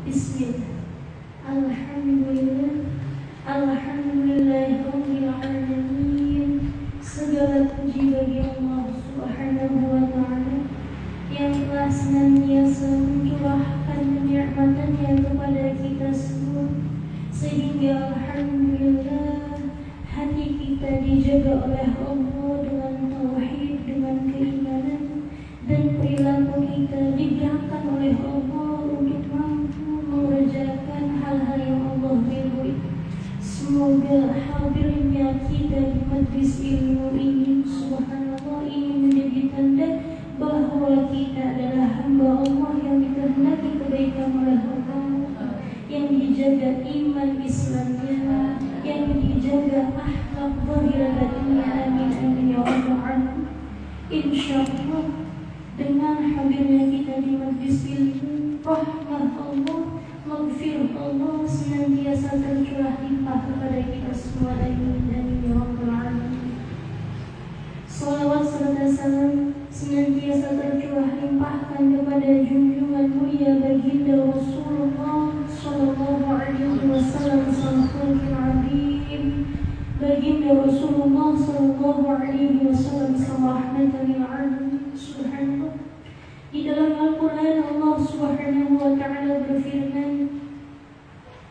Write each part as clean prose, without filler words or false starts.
Bismillah. Alhamdulillah. Alhamdulillahirabbil alamin. Segala puji bagi Allah Subhanahu wa taala yang telah senantiasa mencurahkan kenikmatan-Nya kepada kita semua, sehingga alhamdulillah hati kita dijaga oleh Allah dengan tauhid, dengan keimanan, dan perilaku kita digerakkan oleh Allah untuk mampu mengerjakan hal-hal yang Allah ridhoi. Semoga hadirnya kita di majlis ilmu ini, subhanallah, ini menjadi tanda bahwa kita adalah hamba Allah yang dikehendaki kebaikan oleh Allah, yang dijaga iman Islamnya, yang dijaga akhlak zahir batinnya. Amin amin ya rabbal alamin. Insyaallah dengan hadirnya kita di majlis ilmu, rahmah Allah, maghfirah Allah senantiasa tercurah limpah kepada kita semua. Amin amin ya rabbal alamin. Salawat serta salam senantiasa tercurah limpahkan kepada junjungan mulia baginda Rasulullah sallallahu alaihi wasallam, sallallahu alaihi baginda Rasulullah sallallahu alaihi wasallam, rahmatan lil alamin. Subhanallah, di dalam Al-Quran Allah subhanahu wa ta'ala berfirman,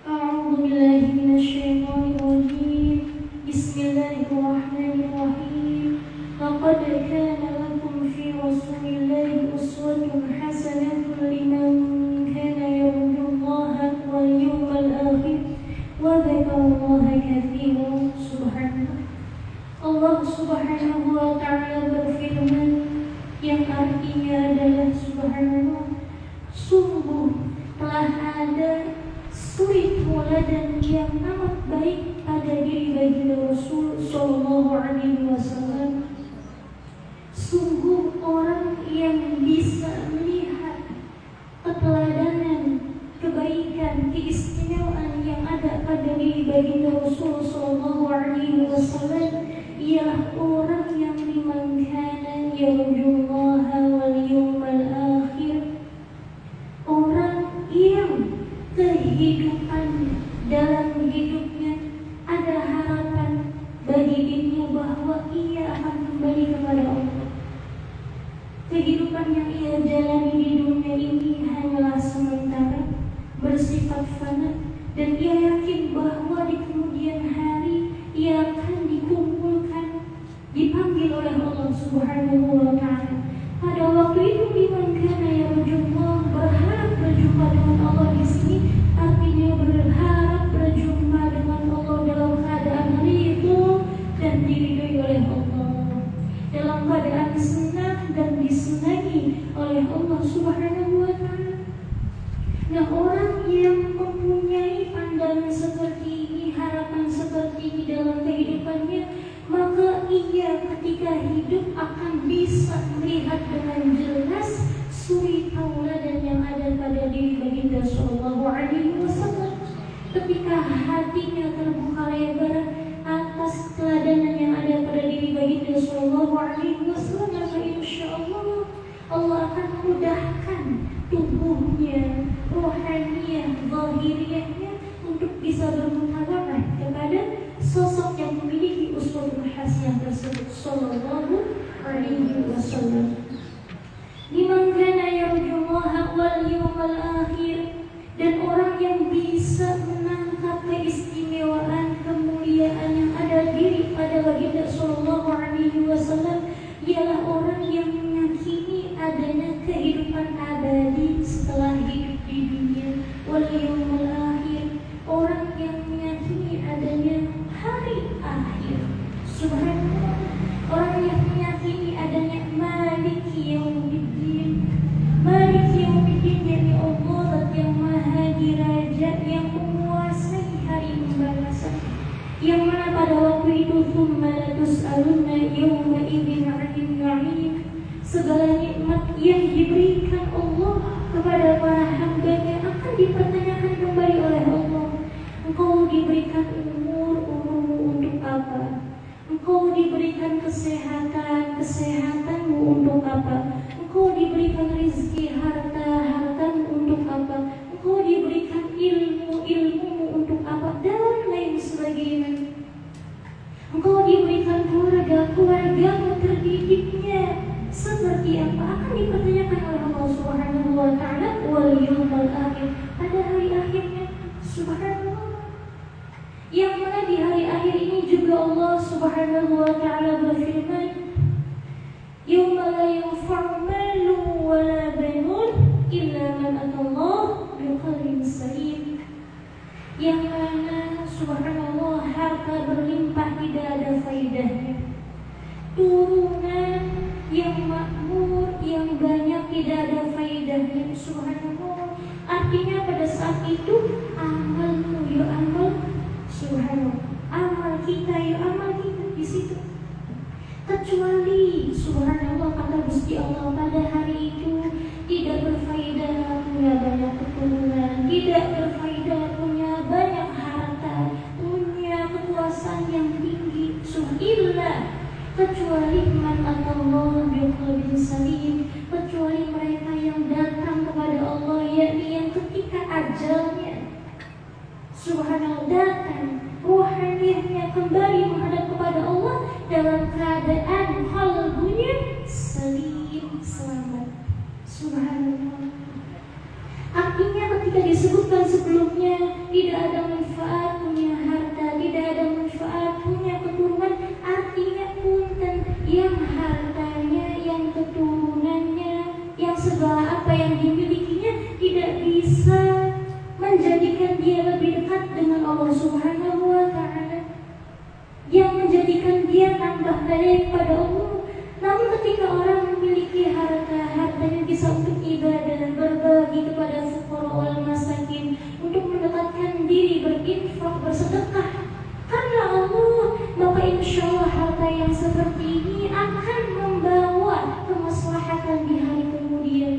A'udzu billahi minasyaitonir rajim. Bismillahirrahmanirrahim. Laqad kana lakum fi Rasulillahi uswatun hasanatun liman kana yarjullaha wal yawmal akhir wa dzakarallaha katsiran. Subhanallah. Allah subhanahu wa ta'ala berfirman yang artinya adalah, subhanallah, sungguh telah ada suri tauladan yang amat baik pada diri baginda Rasul sallallahu alaihi wasallam. Sungguh orang yang bisa melihat keteladanan, kebaikan, keistimewaan yang ada pada diri baginda Rasul sallallahu alaihi wasallam ialah orang yang liman kana yarjullaha wal yawmal akhir, orang yang kehidupannya, dalam hidupnya ada harapan bagi dirinya bahwa ia akan kembali kepada Allah. Kehidupan yang ia jalani di dunia ini hanyalah sementara, bersifat fana, dan ia yakin bahwa di kemudian hari ia akan dikumpulkan, dipanggil oleh Allah subhanahu wa ta'ala. Pada waktu itu liman kana yarjullah, berharap berjumpa dengan Allah di sini artinya berharap berjumpa dengan Allah dalam keadaan ridho dan diridhoi oleh Allah, dalam keadaan senang dan disenangi oleh Allah subhanahu wa ta'ala. Nah, orang yang mempunyai pandangan seperti ini, harapan seperti ini dalam kehidupannya, maka ia ketika hidup akan bisa melihat dengan jelas suri tauladan yang ada pada diri baginda sallallahu alaihi wasallam. Ketika hatinya terbuka lebar atas keteladanan yang ada pada diri baginda sallallahu alaihi wasallam, maka insyaallah Allah akan mudahkan tubuhnya, rohaniyah, zahiriyahnya untuk bisa bermutabaah kepada sosok yang memiliki uswatun hasanah tersebut sallallahu alaihi wasallam. Liman kana yarjullaha wal yawmal akhir, dan orang yang bisa menangkap keistimewaan, kemuliaan yang ada diri pada baginda sallallahu alaihi wasallam ialah orang yang meyakini adanya kehidupan abadi setelah hidup di dunia, wal yawmal akhir, orang yang meyakini adanya hari akhir. Subhanallah, orang yang meyakini adanya maliki yaumiddin. Maliki yaumiddin yakni Allah zat yang maha diraja, yang menguasai hari pembalasan, yang mana pada waktu itu tsumma latus'alunna yawma idzin 'anil na'im. Segala nikmat yang diberikan Allah kepada para hamba-Nya akan dipertanyakan kembali oleh Allah. Engkau diberikan umurmu untuk apa? Engkau diberikan kesehatan, kesehatanmu untuk apa? Engkau diberikan rezeki, harta, hartamu untuk apa? Engkau diberikan seperti apa akan dipertanyakan oleh Allah Subhanahu wa taala wal yaumil akhir, pada hari akhirnya. Subhanallah. Yang mana di hari akhir ini juga Allah Subhanahu wa taala berfirman, yauma la yanfa'u malun wa la banun illa man atallaha biqalbin salim. Yang mana subhanallah harta berlimpah tidak ada faedahnya, turunan yang makmur yang banyak tidak ada faedahnya. Subhanallah. Artinya pada saat itu amalmu ya amal, subhanallah, amal kita ya amal kita di situ. Kecuali subhanallah kata Gusti Allah pada hari itu tidak berfaedah punya banyak keturunan, tidak berfaedah punya banyak harta, punya kekuasaan yang tinggi. Subhanallah, kecuali man atallaha biqalbin salim, kecuali mereka yang datang kepada Allah, yakni yang ketika ajalnya subhanallah datang, rohaniahnya kembali menghadap kepada Allah dalam keadaan qalbunya salim, selamat. Subhanallah. Artinya ketika disebutkan sebelumnya tidak ada manfaat punya harta, tidak ada manfaat punya keturunan, artinya punten yang hartanya, yang keturunannya, yang segala apa yang dimilikinya tidak bisa menjadikan dia lebih dekat dengan Allah Subhanahu wa taala, yang menjadikan dia tambah baik pada Allah. Namun ketika orang memiliki harta, hartanya bisa untuk ibadah, berbagi kepada fuqara wal masakin, untuk mendekatkan diri, berinfak, bersedekah karena Allah, maka insya Allah harta yang seperti ini akan membawa kemaslahatan di hari kemudian,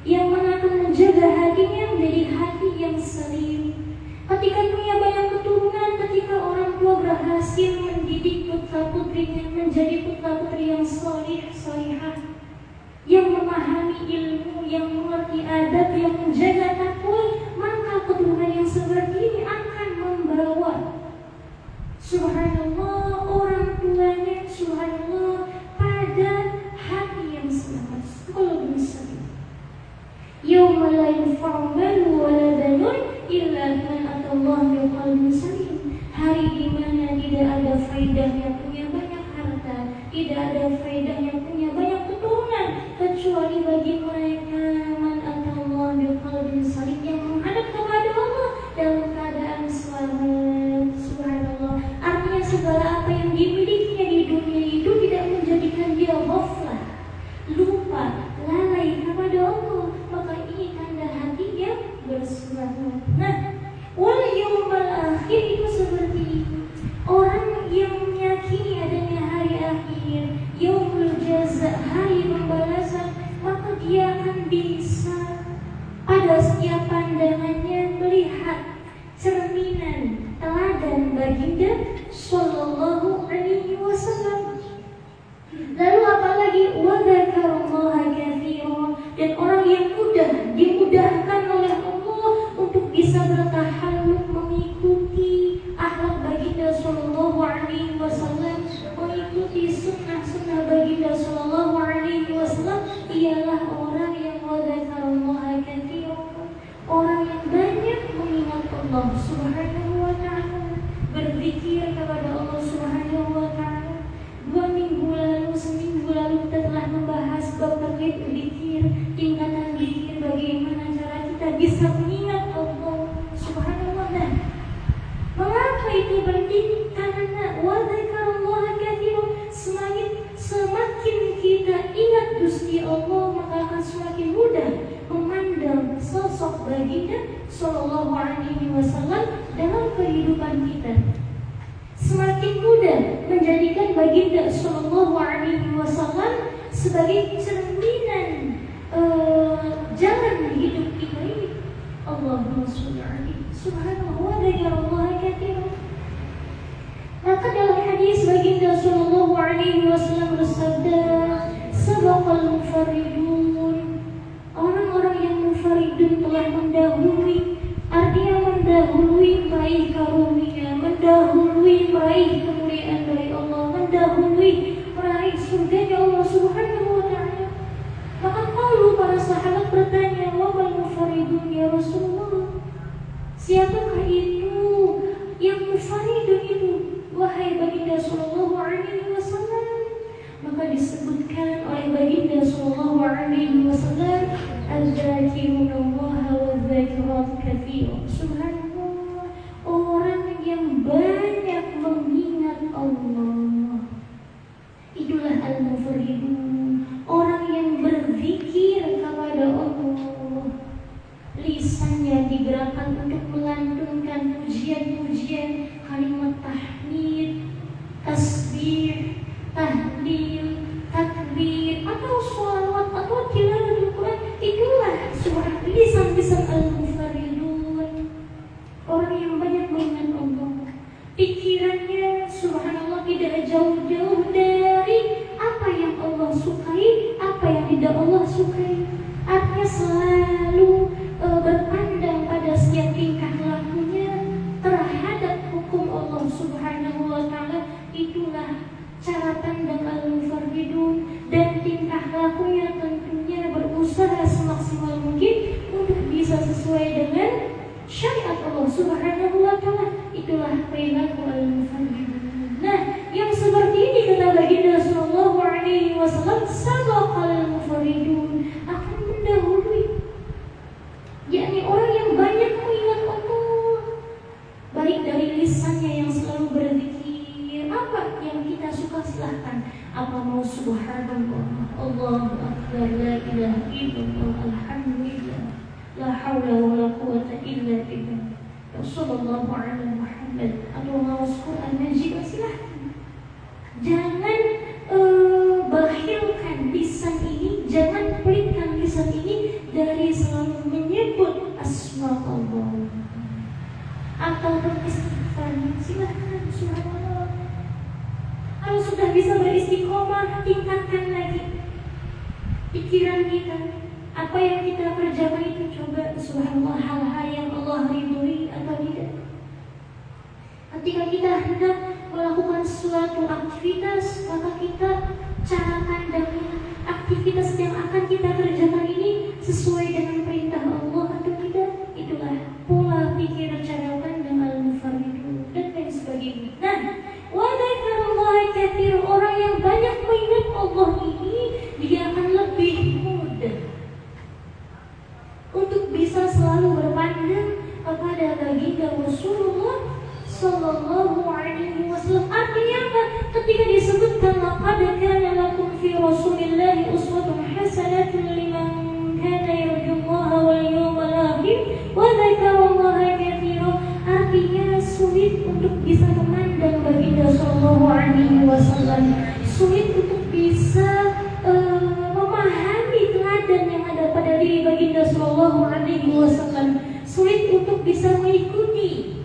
yang mana akan menjaga hatinya menjadi hati yang salim. Ketika punya banyak keturunan, ketika orang tua berhasil mendidik putra putrinya menjadi putra putri yang solih, solihah, yang memahami ilmu, yang mengerti adab, yang menjaga takwa, maka keturunan yang seperti ini akan membawa subhanallah orang tuanya subhanallah pada hati yang selamat. Kalau bisa yauma la yanfa'u malun wa la banun illa man atallaha biqalbin salim. Hari di mana tidak ada faedahnya punya banyak harta, tidak ada faedahnya punya banyak keturunan, kecuali bagi mereka man atallaha biqalbin salim, yang menghadap kepada Allah dalam keadaan selamat. Subhanallah. Artinya segala apa yang dimilikinya di dunia itu tidak menjadikan dia ghaflah, lupa, lalai kepada Allah. Maka ini tanda hati yang bersemangat. Nah, wal yaumil akhir itu seperti orang yang meyakini adanya hari akhir, yaumul jaza, hari pembalasan, maka dia akan bisa pada setiap pandangannya melihat cerminan teladan baginda sallallahu alaihi wasallam. Lalu apalagi wa dzakarallaha katsiran, dan orang yang dimudahkan oleh Allah untuk bisa bertahalluq mengikuti akhlak baginda sallallahu alaihi wasallam, mengikuti sunnah-sunnah baginda sallallahu alaihi wasallam, ialah orang yang wa dzakarallaha katsiran, orang yang banyak mengingat Allah Subhanahu wa taala, berzikir kepada Allah Subhanahu wa taala. 2 minggu lalu, seminggu lalu kita telah membahas bab terkait zikir, tingkatan zikir, bagaimana cara kita bisa mengingat Allah Subhanallah. Nah, mengapa itu penting? Karena wa dzakarallaha katsiran, semakin kita ingat Gusti Allah, maka akan semakin mudah memandang sosok baginda sallallahu alaihi wasallam dalam kehidupan kita. Semakin mudah menjadikan baginda sallallahu alaihi wasallam sebagai cerminan jalan hidup kita ini. Allahumma sholli alaihi subhanahu wa dzakarallaha katsiran. Maka dalam hadis baginda sallallahu alaihi wasallam bersabda, sabaqal mufarridun, orang-orang yang mufarridun telah mendahului, artinya mendahului meraih karunia, mendahului meraih kemuliaan dari Allah, mendahului meraih surganya Allah Subhanahu wa taala. bertanya, "Wamal mufaridun ya Rasulullah?" Siapakah itu yang mufaridun itu, wahai baginda sallallahu alaihi wasallam? Maka disebutkan oleh baginda sallallahu alaihi wasallam, "Al-dzakiruna wa dzakirat katsira." Subhanallah, orang yang banyak mengingat Allah, itulah al-mufaridun, orang yang berzikir kepada Allah. Lisannya digerakkan untuk melantunkan pujian-pujian, kalimat tahmid, tasbih, tahlil, takbir, atau sholawat, atau tilawatul Quran. Itulah suara lisan-lisan al-mufaridun, orang yang banyak mengingat Allah. Pikirannya subhanallah tidak jauh-jauh dari apa yang Allah sukai, apa yang tidak Allah sukai. Artinya selalu berpandang pada setiap tingkah lakunya terhadap hukum Allah subhanahu wa ta'ala. Itulah cara pandang al-mufaridun, dan tingkah lakunya tentunya berusaha semaksimal mungkin untuk bisa sesuai dengan syariat Allah subhanahu wa ta'ala. Itulah perilaku al-mufaridun. Nah, yang seperti ini kata baginda sallallahu alaihi wasallam, sabaqal mufaridun, akan mendahului, yakni orang yang banyak mengingat Allah, baik dari lisannya yang selalu berzikir. Apa yang kita suka silahkan. Apa mau subhanallah, Allahu akbar, la ilaha illallah, alhamdulillah, la haula wa la quwata illa billah, sallallahu ala Muhammad, atau mau Quran Majid, silahkan. Jangan bakhilkan lisan ini, jangan pelitkan lisan ini dari selalu menyebut asma Allah atau beristighfar. Silahkan, subhanallah. Kalau sudah bisa beristiqomah, tingkatkan lagi pikiran kita. Apa yang kita kerjakan itu, coba subhanallah, hal-hal yang Allah ridhoi atau tidak. Ketika kita hendak melakukan suatu aktivitas, maka kita cara pandangnya, aktivitas yang akan kita kerjakan ini sesuai dengan perintah Allah atau tidak. Itulah pola pikir, cara pandang al-mufaridun dan lain sebagainya. Nah, wa dzakarallaha katsir, orang yang banyak mengingat Allah ini, dia akan lebih mudah untuk bisa selalu berpandang kepada baginda Rasulullah sallallahu alaihi wasallam. Artinya apa? Ketika disebutkan laqad kana lakum fi Rasulillahi uswatun hasanatun liman kana yarjullaha wal yawmal akhir wa dzakarallaha katsira. Artinya sulit untuk bisa memandang baginda sallallahu alaihi wasallam, sulit untuk bisa memahami teladan yang ada pada diri baginda sallallahu alaihi wasallam, sulit untuk bisa mengikuti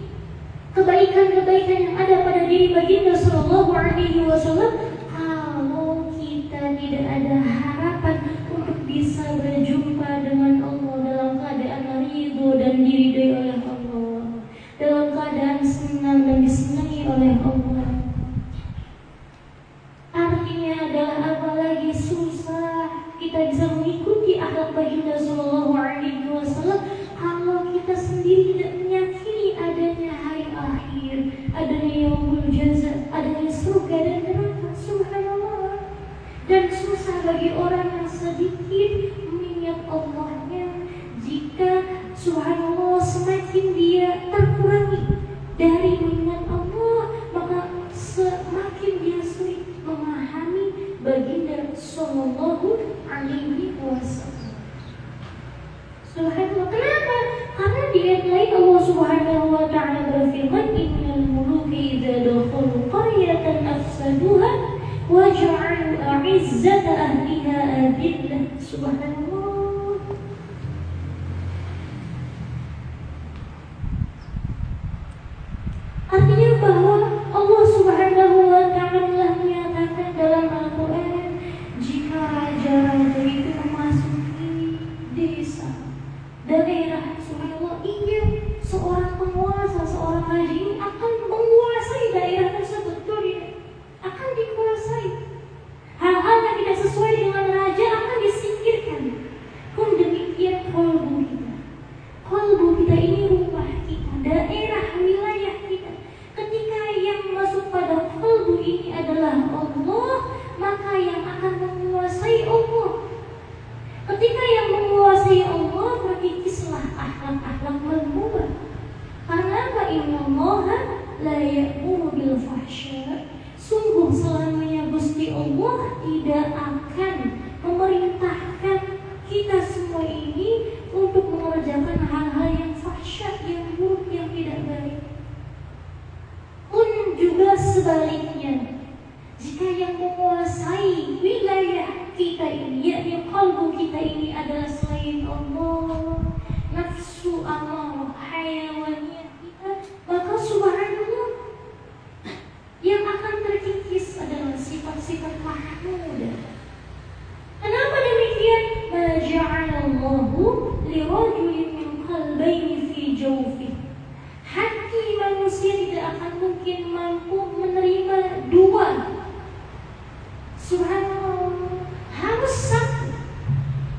kebaikan-kebaikan yang ada pada diri baginda sallallahu alaihi wasallam kalau kita tidak ada harapan untuk bisa berjumpa dengan Allah dalam keadaan ridho dan diridhoi oleh Allah, dalam keadaan senang dan disenangi oleh Allah. Artinya adalah apalagi susah kita bisa mengikuti akhlak baginda sallallahu alaihi wasallam kalau kita sendiri tidak meyakini adanya hari akhir, adanya yaumul jaza, adanya surga dan neraka. Subhanallah. Dan susah bagi orang yang sedikit mengingat Allahnya jika subhanallah semakin dia terkurangi dari mengingat Allah, maka semakin dia sulit memahami baginda sallallahu alaihi wasallam. Subhanallah. Kenapa? Karena di ayat lain Allah subhanahu wa ta'ala berfirman, innal muluka idza dakhalu qaryatan afsaduha wa ja'alu a'izzata ahliha adillah. Subhanallah. Artinya bahwa Allah subhanahu wa ta'ala telah menyatakan dalam Al-Quran, jika raja-raja itu memasuki desa, daerah, subhanallah, ingin seorang penguasa, seorang raja ini akan menguasai daerah tersebut, akan dikuasai. Hal-hal yang tidak sesuai dengan raja akan disingkirkan. Pun demikian akhlak-akhlak mazmumah. Karena apa? Innallaha la ya'muru bil fahsya. Sungguh selamanya Gusti Allah tidak akan memerintahkan kita semua ini untuk mengerjakan hal-hal yang fahsyat, yang buruk, yang tidak baik. Pun juga sebaliknya, jika yang menguasai wilayah kita ini, yakni kalbu kita ini adalah selain Allah, nafsu amarah hayawaniyah kita, maka subhanallah, yang akan terkikis adalah sifat-sifat mahmudah. Kenapa demikian? Ma ja'alallahu lirajulin min qalbayni fi jawfihi. Hati manusia tidak akan mungkin mampu menerima dua. Subhanallah, harus satu.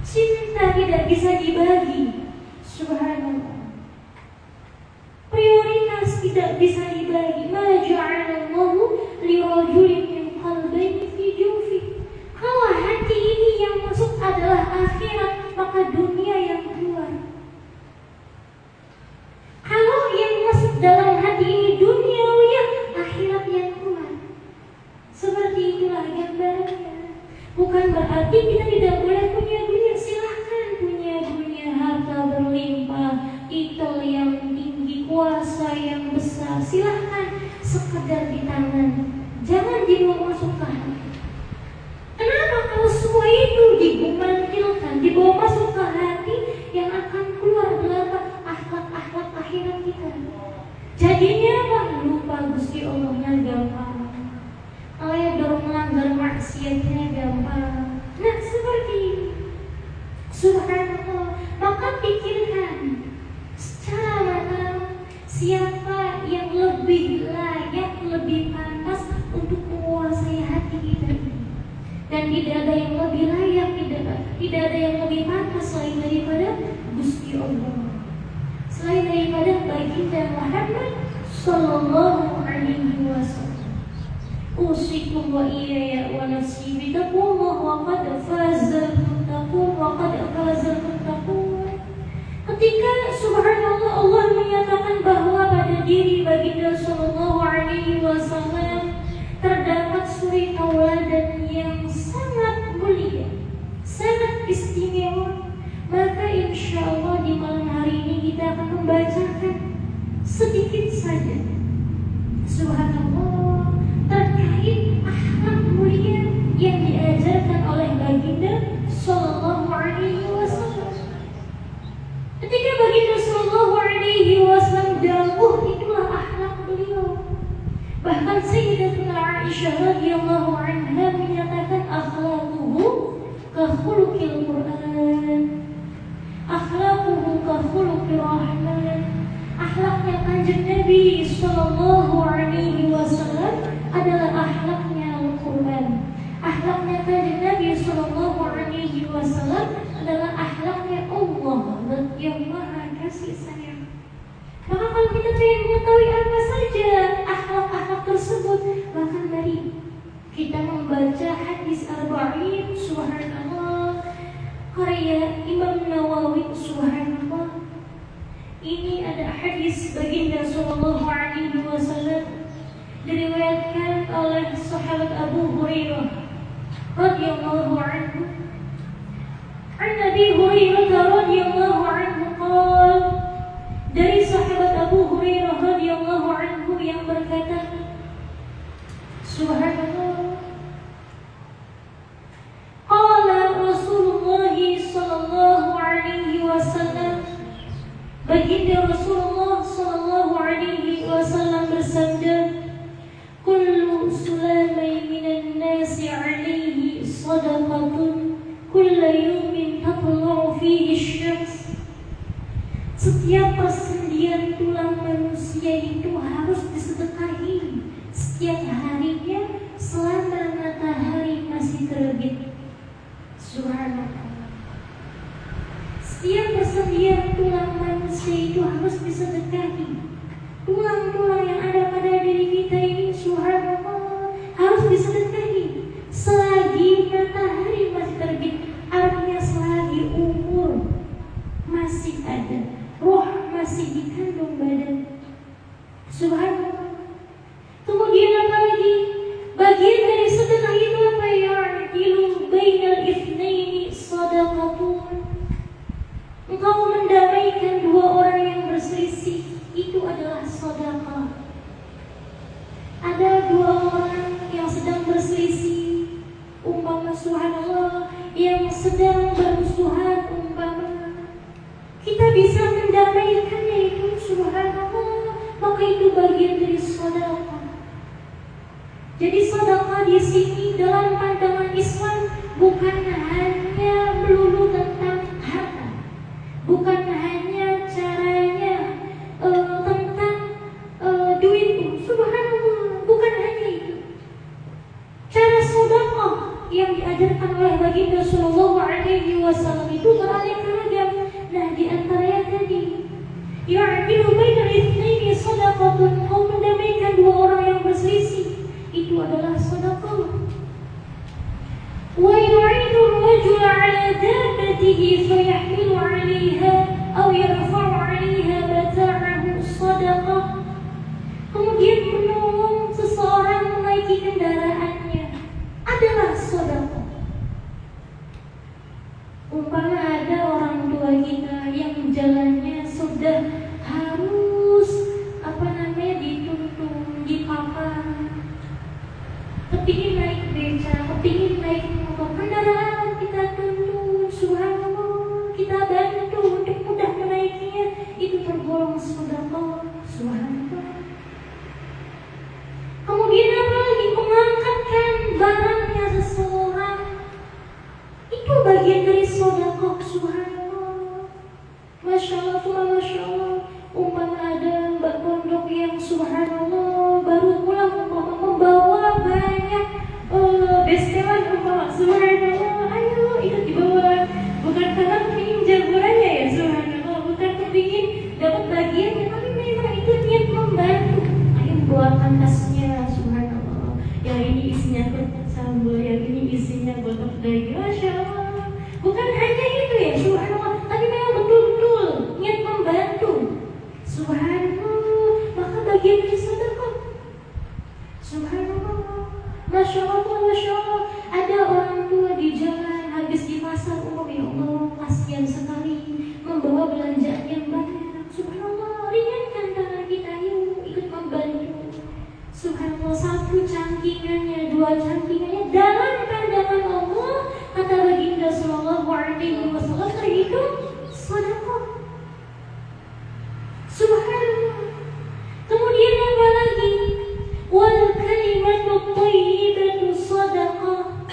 Cinta tidak bisa dibagi. Subhanallah, prioritas tidak bisa dibagi. Ma ja'alallahu lirajulin min qalbayni fi jawfihi. Kalau hati ini yang masuk adalah akhirat, maka dunia yang keluar. Kalau yang masuk dalam hati ini duniawiyah, akhirat yang keluar. Seperti itulah gambarannya. Bukan berarti kita tidak boleh punya dunia. Silahkan punya dunia, harta berlimpah, titel yang tinggi, kuasa yang besar. Silahkan, sekedar di tangan, jangan dibawa masuk ke hati. Kenapa? Kalau semua itu digumantilkan, dibawa masuk ke hati, yang akan keluar adalah akhlak-akhlak akhirat kita. Jadinya apa? Lupa Gusti Allahnya gampang, ledor melanggar maksiatnya gampang. Nah seperti ini. Subhanallah. Maka pikirkan secara matang siapa yang lebih layak, lebih pantas untuk menguasai hati kita ini. Dan tidak ada yang lebih layak, tidak ada yang lebih pantas selain daripada Gusti Allah, selain daripada baginda Muhammad sallallahu alaihi wasallam. Usikum wa iyaya wa nafsi bitaqwallah wa qad fazal muttaqun wa qad fazal muttaqun. Ketika subhanallah Allah menyatakan bahwa pada diri baginda sallallahu alaihi wasallam terdapat suri tauladan yang sangat mulia, sangat istimewa, maka insya Allah di malam hari ini kita akan membacakan sedikit saja, subhanallah, terkait akhlak mulia yang diajarkan oleh baginda sallallahu alaihi wasallam. Ketika baginda sallallahu alaihi wasallam dawuh, itulah akhlak beliau. Bahkan Sayyidatuna Aisyah radhiyallahu anha menyatakan akhlaquhu ka khuluqil Qur'an, akhlaquhu ka khuluqir Rahman. Akhlaknya Kanjeng Nabi sallallahu alaihi wasallam adalah akhlaknya Al-Qur'an. Akhlaknya Kanjeng Nabi sallallahu alaihi wasallam adalah akhlaknya Allah yang Maha Kasih Sayang. Maka kalau kita ingin mengetahui apa saja akhlak-akhlak tersebut, maka mari kita membaca hadis Arba'in, subhanallah, karya Imam Nawawi, subhanallah. Ini ada hadis baginda sallallahu alaihi wasallam diriwayatkan oleh sahabat Abu Hurairah radhiyallahu anhu. An Nabi Hurairah radhiyallahu anhu qala, dari sahabat Abu Hurairah radhiyallahu anhu yang berkata, subhanallah, qala Rasulullah sallallahu alaihi wasallam, baginda Rasulullah sallallahu alaihi wasallam bersabda, kullu sulamai minan nasi alaihi sadaqatun kulla yawmin tatlu'u fihi asy-syams. Setiap persendian tulang manusia itu harus disedekahi setiap harinya selama matahari masih terbit. Subhanallah. Setiap persendian tulang manusia itu harus disedekahi. Tulang-tulang yang ada pada diri kita ini, subhanallah, harus disedekahi selagi matahari masih terbit. Artinya selagi umur masih ada, roh Subhanallah. Kemudian apa lagi? Bagian dari sedekah itu apa ya? Ya'dilu bainal itsnaini shadaqatun. Engkau mendamaikan dua orang yang berselisih, itu adalah sedekah. Ada dua orang yang sedang berselisih, umpama subhanallah, yang sedang bermusuhan, umpama kita bisa mendamaikannya, itu subhanallah, maka itu bagian dari sedekah. Jadi sedekah di sini dalam pandangan Islam bukan hanya melulu tentang harta, bukan hanya caranya tentang duit, subhanallah, bukan hanya itu. Cara sedekah yang diajarkan oleh baginda Sallallahu Alaihi Wasallam itu beraneka ragam. Nah, di antaranya tadi, ya'dilu bainal itsnaini shadaqatun, kau mendamaikan dua orang yang berselisih, itu adalah sedekah. Wa yu'idu ar-rajula 'ala dabbatihi fayahmilu 'alayha aw yarfa'u 'alayha mata'ahu shadaqah. Kemudian menolong seseorang menaiki kendaraannya adalah sedekah. Umpama ada orang tua kita yang jalannya sudah harus dituntun, dipapar, kepingin naik beca, kepingin naik motor, kendaraan kita tuntun, subhanallah, kita bantu untuk mudah menaikinya, itu tergolong sedekah, subhanallah. Kemudian apa lagi? Mengangkatkan barangnya seseorang, itu bagian dari sedekah, subhanallah. Masya Allah, masya Allah. Umpama ada mbak pondok yang subhanallah baru pulang, umpama membawa banyak bestelan, umpama subhanallah, ayo ikut dibawa, bukan karena ingin jagoannya ya subhanallah, bukan kepingin dapat bagiannya, tapi memang itu niat membantu. Ayo buatkan tasnya, subhanallah, yang ini isinya kertas sambal, yang ini isinya botok daging, masya Allah. Bukan hanya itu ya subhanallah, tapi memang betul-betul niat membantu, subhanallah, maka bagian dari sedekah, subhanallah. Masya Allah, masya Allah. Ada orang tua di jalan habis di pasar, ya Allah, kasihan sekali membawa belanjaan yang banyak, subhanallah, ringankan tangan kita, yuk ikut membantu, subhanallah. Satu cangkingannya, dua cangkingannya, dalam pandangan Allah, kata baginda Sallallahu Alaihi Wasallam, terhitung sedekah, subhanallah. Kemudian apa lagi? Wal kalimatu thayyibatu shadaqah,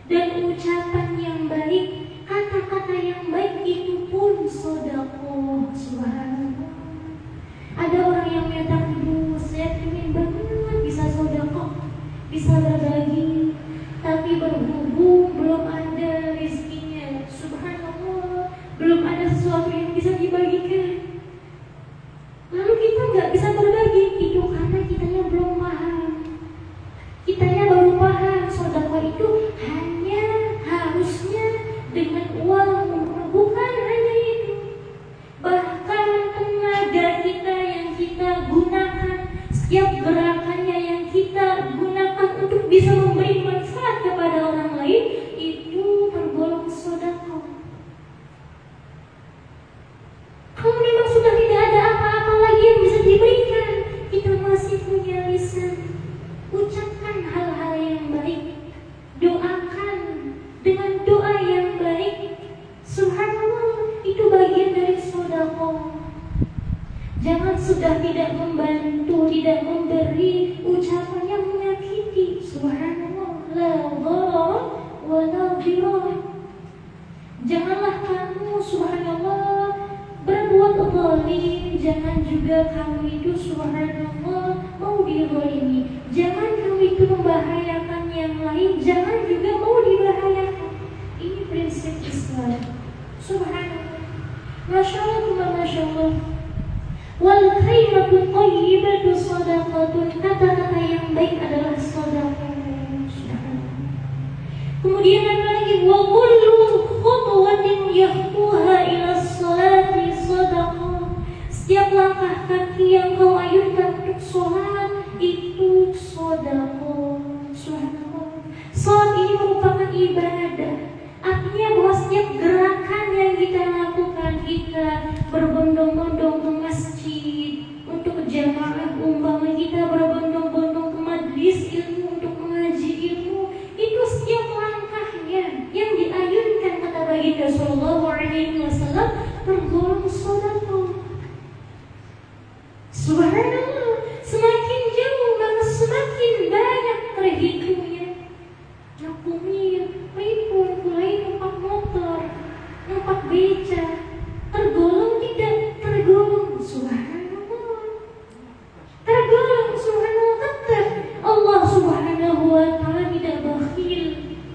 dan ucapan yang baik, kata-kata yang baik itu pun sedekah, subhanallah. Ada orang yang menyatakan, saya ingin banget bisa sedekah, bisa berbagi, tapi berhubung belum ada rezekinya, subhanallah, belum ada sesuatu yang bisa dibagikan, lalu kita nggak bisa berbagi, itu karena kitanya belum paham. Kitanya baru paham sedekah itu hanya harusnya dengan uang, bukan hanya itu. Bahkan tenaga kita yang kita gunakan, setiap gerakannya yang kita gunakan untuk bisa memberi manfaat kepada orang lain, itu tergolong sedekah. Kalau memang sudah tidak ada apa-apa lagi yang bisa diberikan, kita masih punya lisan, ucapkan hal-hal yang baik, doakan dengan doa yang baik, subhanallah, itu bagian dari sedekah. Jangan sudah tidak membantu, tidak memberi, ucapan yang menyakiti, subhanallah, la dharar wa la dhirar. Janganlah kamu subhanallah berbuat zalim, jangan juga kamu itu subhanallah mau dizalimi, jangan kamu itu membahayakan yang lain, jangan juga mau dibahayakan. Ini prinsip Islam, subhanallah. Masya Allah, masya Allah. Wal kalimatu thayyibatu shadaqatun, kata-kata yang baik adalah sedekah. Kemudian apa lagi? Wa kullu khutwatin yahtuha ila sholati shadaqah. Setiap langkah kaki yang kau ayunkan untuk kita berbondong-bondong ke masjid untuk jamaah, umpama kita berbondong-bondong ke majlis ilmu untuk mengaji ilmu, itu setiap langkahnya yang diayunkan kata baginda sallallahu alaihi wasallam tergolong sedekah. Subhanallah, semakin jauh maka semakin banyak terhitungnya. Nakumir, ribut, mulai numpak motor, numpak beca, tergolong tidak tergolong. Subhanallah, tergolong. Subhanallah, tetap Allah subhanahu wa ta'ala tidak bakhil,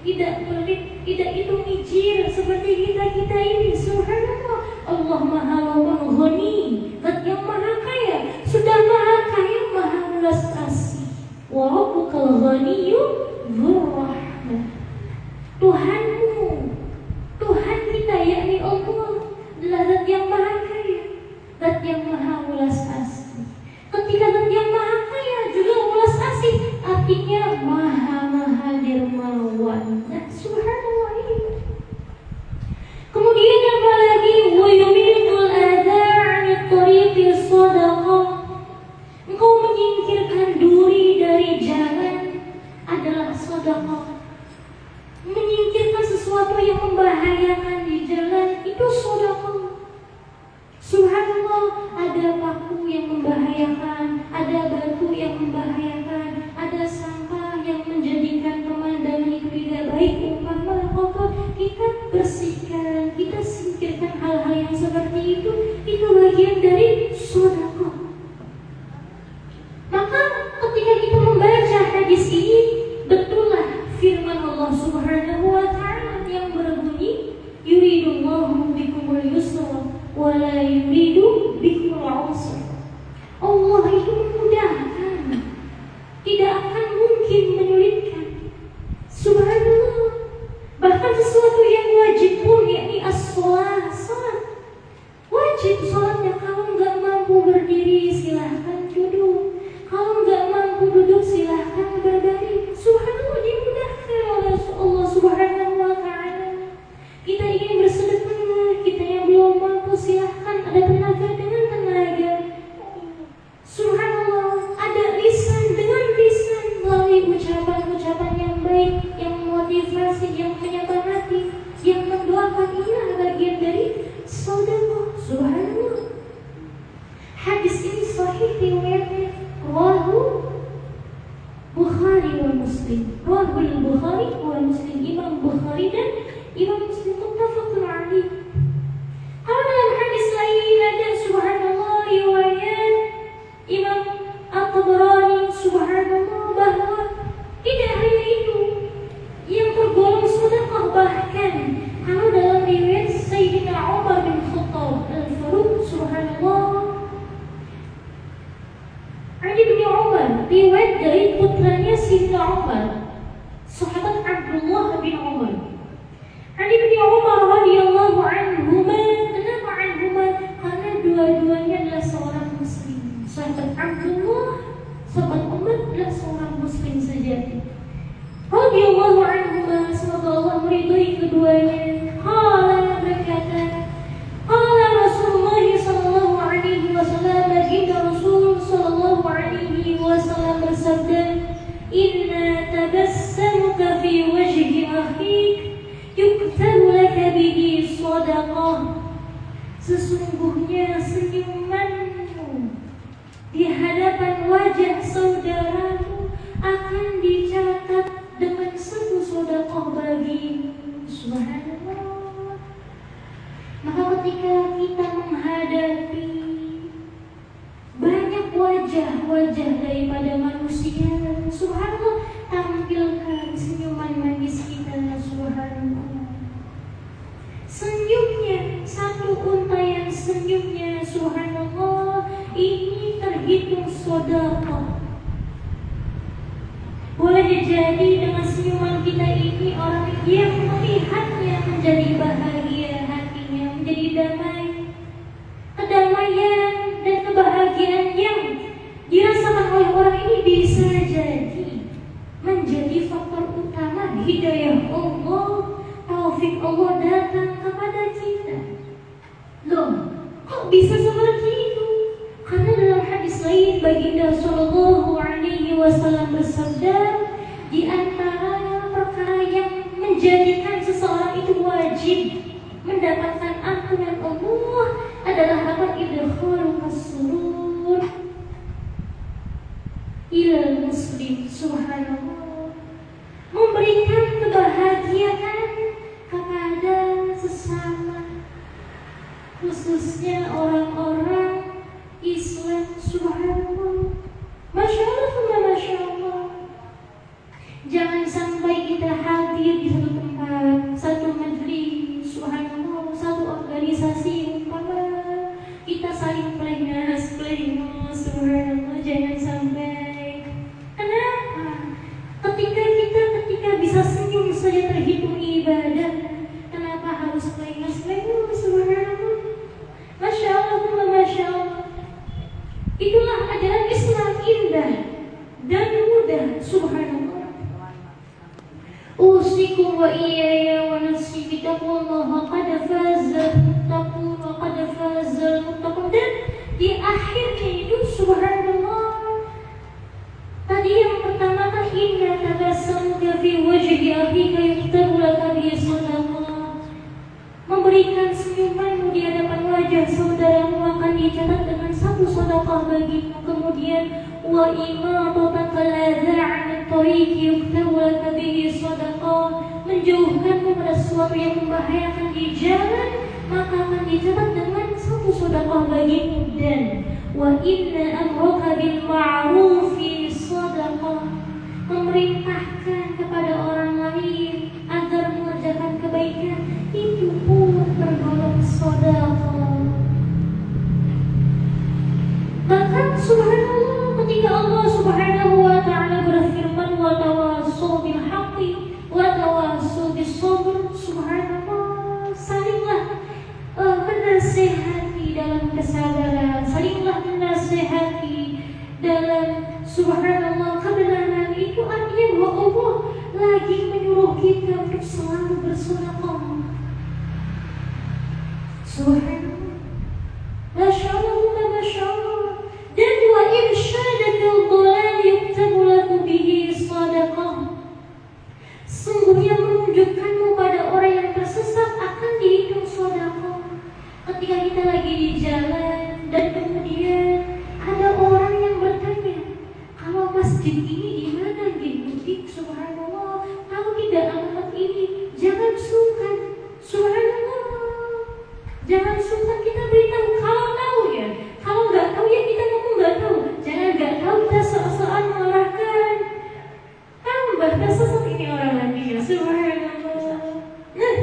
tidak pelit, tidak hitung ijir seperti kita ini. Subhanallah, Allah maha ghani, zat yang maha kaya, sudah maha kaya, maha belas kasih. Wa rabbukal ghaniyyu dzur rahmah. Tuhanmu, Tuhan kita yakni Allah adalah zat yang maha kaya, zat yang maha belas kasih. Ketika zat yang maha kaya juga belas kasih, artinya maha dermawan. Nah, subhanallah ini. Kemudian apa lagi? Wa yumitul adha 'anil tariqi shadaqah. Engkau menyingkirkan duri dari jalan adalah sedekah. Menyingkirkan sesuatu yang membahayakan di jalan itu sedekah. Subhanallah, ada paku yang membahayakan, ada batu yang membahayakan, ada sampah yang menjadikan pemandangan itu tidak baik, umpama kotor, kita bersihkan, kita singkirkan hal-hal yang seperti itu bagian dari sedekah. Maka ketika kita membaca hadis ini, betullah firman Allah subhanahu wa ta'ala yang berbunyi, yuridullahu bikumul yusra wa la yuridu bikumul usra. Allah itu memudahkan, tidak akan mungkin menyulitkan. Subhanallah. Bahkan sesuatu yang wajib pun, yakni as-sholat, wajib sholatnya. Kalau nggak mampu berdiri silahkan duduk, kalau nggak mampu duduk silahkan berbaring. Subhanallah, dimudahkan oleh Allah subhanahu wa ta'ala. Kita ingin bersedekah, kita yang belum mampu silahkan, ada tenaga dengan tenaga. Subhanallah, ada lisan dengan lisan, melalui ucapan-ucapan yang baik, yang motivasi, yang menyemangati, yang mendoakan. Inilah bagian dari sedekah. Subhanallah. Hadis ini sahih riwayatnya Rawahu Bukhari wa Muslim. Rawahul Bukhari wa Muslim. Imam Bukhari dan Imam Muslim muttafaqun alaih. Kalau dalam hadis lain ada subhanallah riwayat Imam At-Tabarani, subhanallah, bahwa tidak hanya itu yang tergolong sedekah, bahkan kalau dalam riwayat Sayyidina Umar bin Khattab Al-Faruq, subhanallah, Ali bin Umar, riwayat dari putranya Sayyidina Umar, sahabat Abdullah bin Umar. Ali bin Umar radhiyallahu anhuma, kenapa anhuma? Karena dua-duanya adalah seorang muslim. Sahabat Abdullah, sahabat Umar adalah seorang muslim sejati. Radhiyallahu anhuma, semoga Allah meridhai keduanya. Qala, berkata, qala Rasulullah sallallahu alaihi wasallam, baginda Rasul sallallahu alaihi wasallam bersabda, inna tabassamuka fi wajhi akhik yuktabu laka bihi shadaqah. Sesungguhnya senyumanmu di hadapan wajah saudaramu akan dicatat dengan satu sedekah bagimu. Subhanallah. Maka ketika kita menghadapi banyak wajah-wajah daripada manusia, subhanallah, tampilkan senyuman manis kita. Subhanallah. Senyumnya, satu untayan senyumnya, subhanallah, ini terhitung sedekah. Boleh jadi dengan senyuman kita ini orang yang melihatnya menjadi bahagia, hatinya menjadi damai. Kedamaian dan kebahagiaan yang dirasakan oleh orang ini bisa jadi menjadi faktor utama hidayah Allah, taufik Allah datang kepada kita. Loh, Kok bisa seperti itu? Karena dalam hadis lain baginda Shallallahu Alaihi Wasallam bersabda, di antara perkara yang menjadikan seseorang itu wajib mendapatkan ampunan Allah adalah apa? Idkhalu as-surur ilal muslim. Subhanallah, memberikan kebahagiaan kepada sesama, khususnya orang-orang Islam. Subhanallah, Masya Allah, Masya Allah. Jangan sampai kita hadir di satu tempat, satu majelis, subhanallah, satu organisasi umpama kita saling pelengos, subhanallah, jangan sampai. Kenapa? Ketika bisa senyum saja terhitung ibadah, kenapa harus pelengos, subhanallah. Masya Allah, Masya Allah. Itulah ajaran Islam indah dan mudah, subhanallah. Usikum wa iyaya wa nafsi bittaqwallaha qad fazal muttaqun wa qad fazal muttaqun. Dan di akhirnya itu subhanallah, tadi yang pertama kan inna tabassamuka fi wajhi akhika yuktabu laka bi sadaqah, memberikan senyumanmu di hadapan wajah saudaramu akan dicatat dengan satu sedekah bagimu. Kemudian wa imatataka al-adha 'an at-tariq yuktabu laka bihi sadaqah, menjauhkanmu pada sesuatu yang membahayakan di jalan, maka akan dicatat dengan satu sedekah bagimu. Dan wa inna amraka bil ma'rufi sadaqah, memerintahkan kepada orang lain agar mengerjakan kebaikan, itu pun tergolong sedekah. Bahkan subhanallah, ketika Allah subhanahu wa ta'ala berfirman wa tawassaw bil haqqi wa tawassaw bis sabr, subhanallah, salinglah menasihati dalam kesabaran, salinglah menasihati dalam subhanallah kebenaran. Itu artinya bahwa Allah lagi menyuruh kita untuk selalu bersedekah. Subhanallah, Masya Allah, Masya Allah. Dan wa irsyadakal dhalal yuktabu laku bihi sadaqah, sungguhnya menunjukkanmu pada orang yang tersesat akan dihitung sedekah. Ketika kita lagi di jalan dan kemudian ada orang yang bertanya, kalau masjid ini di mana gini? Subhanallah, kalau tidak alamat ini, jangan sungkan. Subhanallah, jangan sungkan kita beritahu. Kalau tahu ya, kalau nggak tahu ya kita ngomong nggak tahu. Jangan nggak tahu kita soal mengarahkan. Tambah tersesat ini orang lagi ya. Subhanallah. Nah,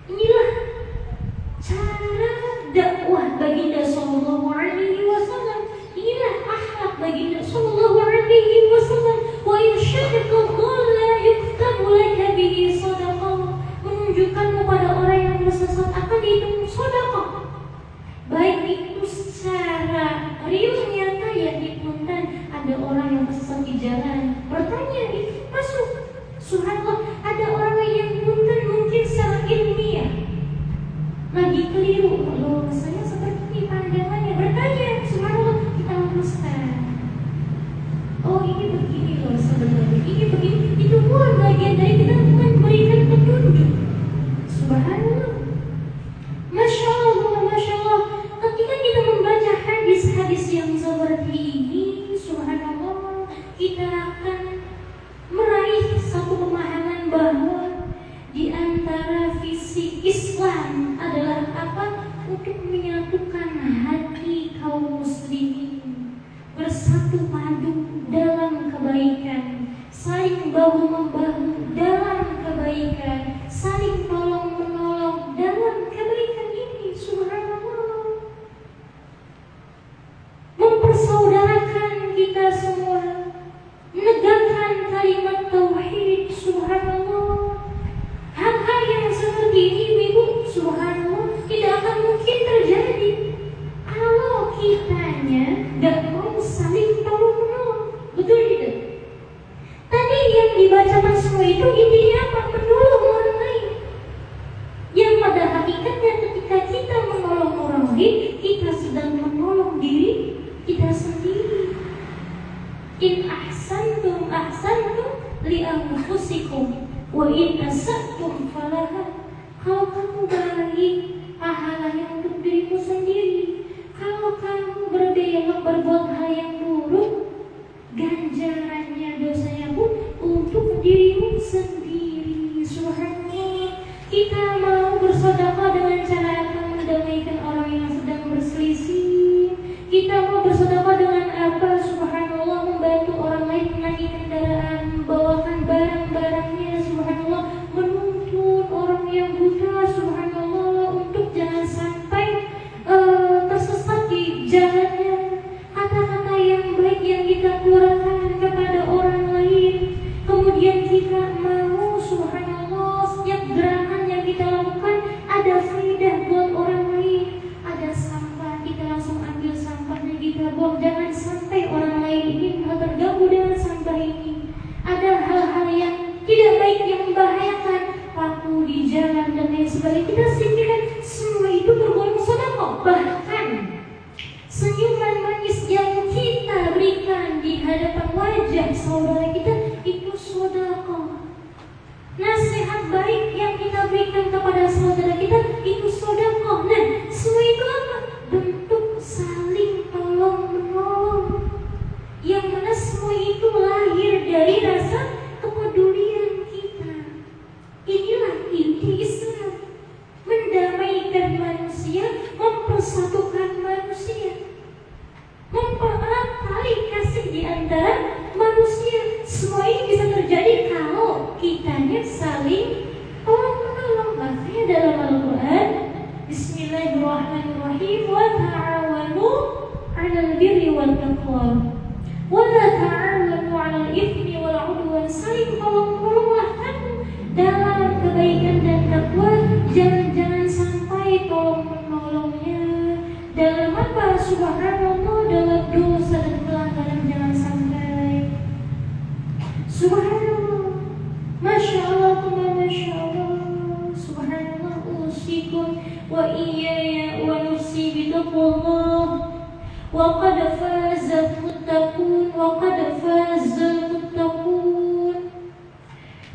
inilah cara dakwah baginda Sallallahu Alaihi Wasallam. Inilah akhlak baginda Sallallahu Alaihi Wasallam. Wa irsyadakal dhalal yuktabu laka bihi sadaqah, menunjukkanmu pada orang yang tersesat akan dihitung sedekah. Baik itu secara real nyata ya di Punten, ada orang yang tersesat di jalan, bertanya itu masuk. Subhanallah, ada orang yang Punten mungkin secara ilmiah lagi keliru, loh saya seperti ini pandangannya, bertanya, subhanallah, kita luruskan. Oh ini begini loh sebenarnya, ini begini, itu pun bagian dari kita memberikan petunjuk. Subhanallah, Masya Allah, Masya Allah. Ketika kita membaca hadis-hadis yang seperti ini, subhanallah, kita akan meraih satu pemahaman bahwa di antara visi Islam adalah apa? Untuk menyatukan hati kaum muslimin, bersatu padu dalam kebaikan, saling bahu membahu dalam kebaikan, saling tolong menolong dalam kebaikan ini. Subhanallah, mempersaudarakan kita semua, saudara kita itu sedekah. Nasihat baik yang kita berikan kepada saudara kita itu sedekah. Nah, semua itu apa? Bentuk saling tolong menolong. Yang mana semua itu lahir dari rasa kepedulian kita. Inilah inti Islam, mendamaikan manusia, mempersatukan manusia, mempererat tali kasih di antara manusia. Semua ini bisa terjadi kalau kitanya saling tolong menolong. Makanya dalam Al-Quran, Bismillahirrahmanirrahim, wa ta'awanu 'alal birri wal taqwa wa la ta'awanu 'alal itsmi wal 'udwan. Saling tolong-menolonglah kamu dalam kebaikan dan takwa. Jangan sampai tolong menolongnya dalam apa? Subhanallah, dalam dosa dan pelanggaran jangan sampai. Subhanallah, Masya Allah, Masya Allah. Subhanallah, usikum wa iyaya wa nafsi bitaqwallah. Wa qad faza muttaqun, wa qad faza muttaqun.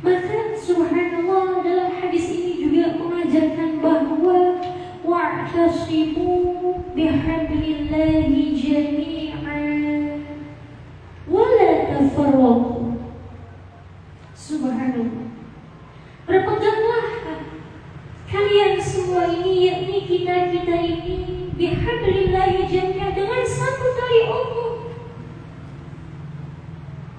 Maka subhanallah, dalam hadis ini juga mengajarkan bahwa wa'tasimu bihablillahi jami'an wa la tafarraqu. Subhanallah, berpeganglah kalian semua ini, yakni kita ini, bihablillahi jami'an, dengan satu tali Allah.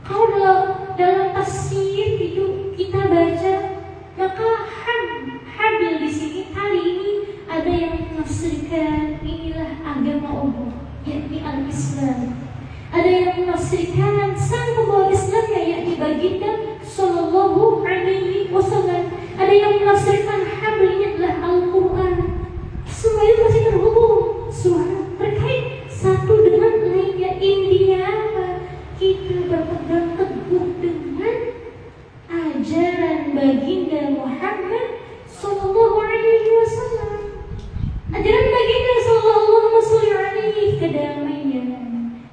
Kalau dalam tafsir itu kita baca, maka habil di sini, tali ini, ada yang menafsirkan inilah agama Allah, yakni al-Islam. Ada yang menafsirkan sang pembawa Islamnya, yakni baginda Sallallahu Alaihi Wasallam. Ada yang menafsirkan habil ini adalah Al-Quran. Semua itu masih terhubung, terkait satu dengan lainnya. Intinya apa? Kita berpegang teguh dengan ajaran baginda Muhammad Sallallahu Alaihi Wasallam. Ajaran baginda Sallallahu Alaihi, kedamaian,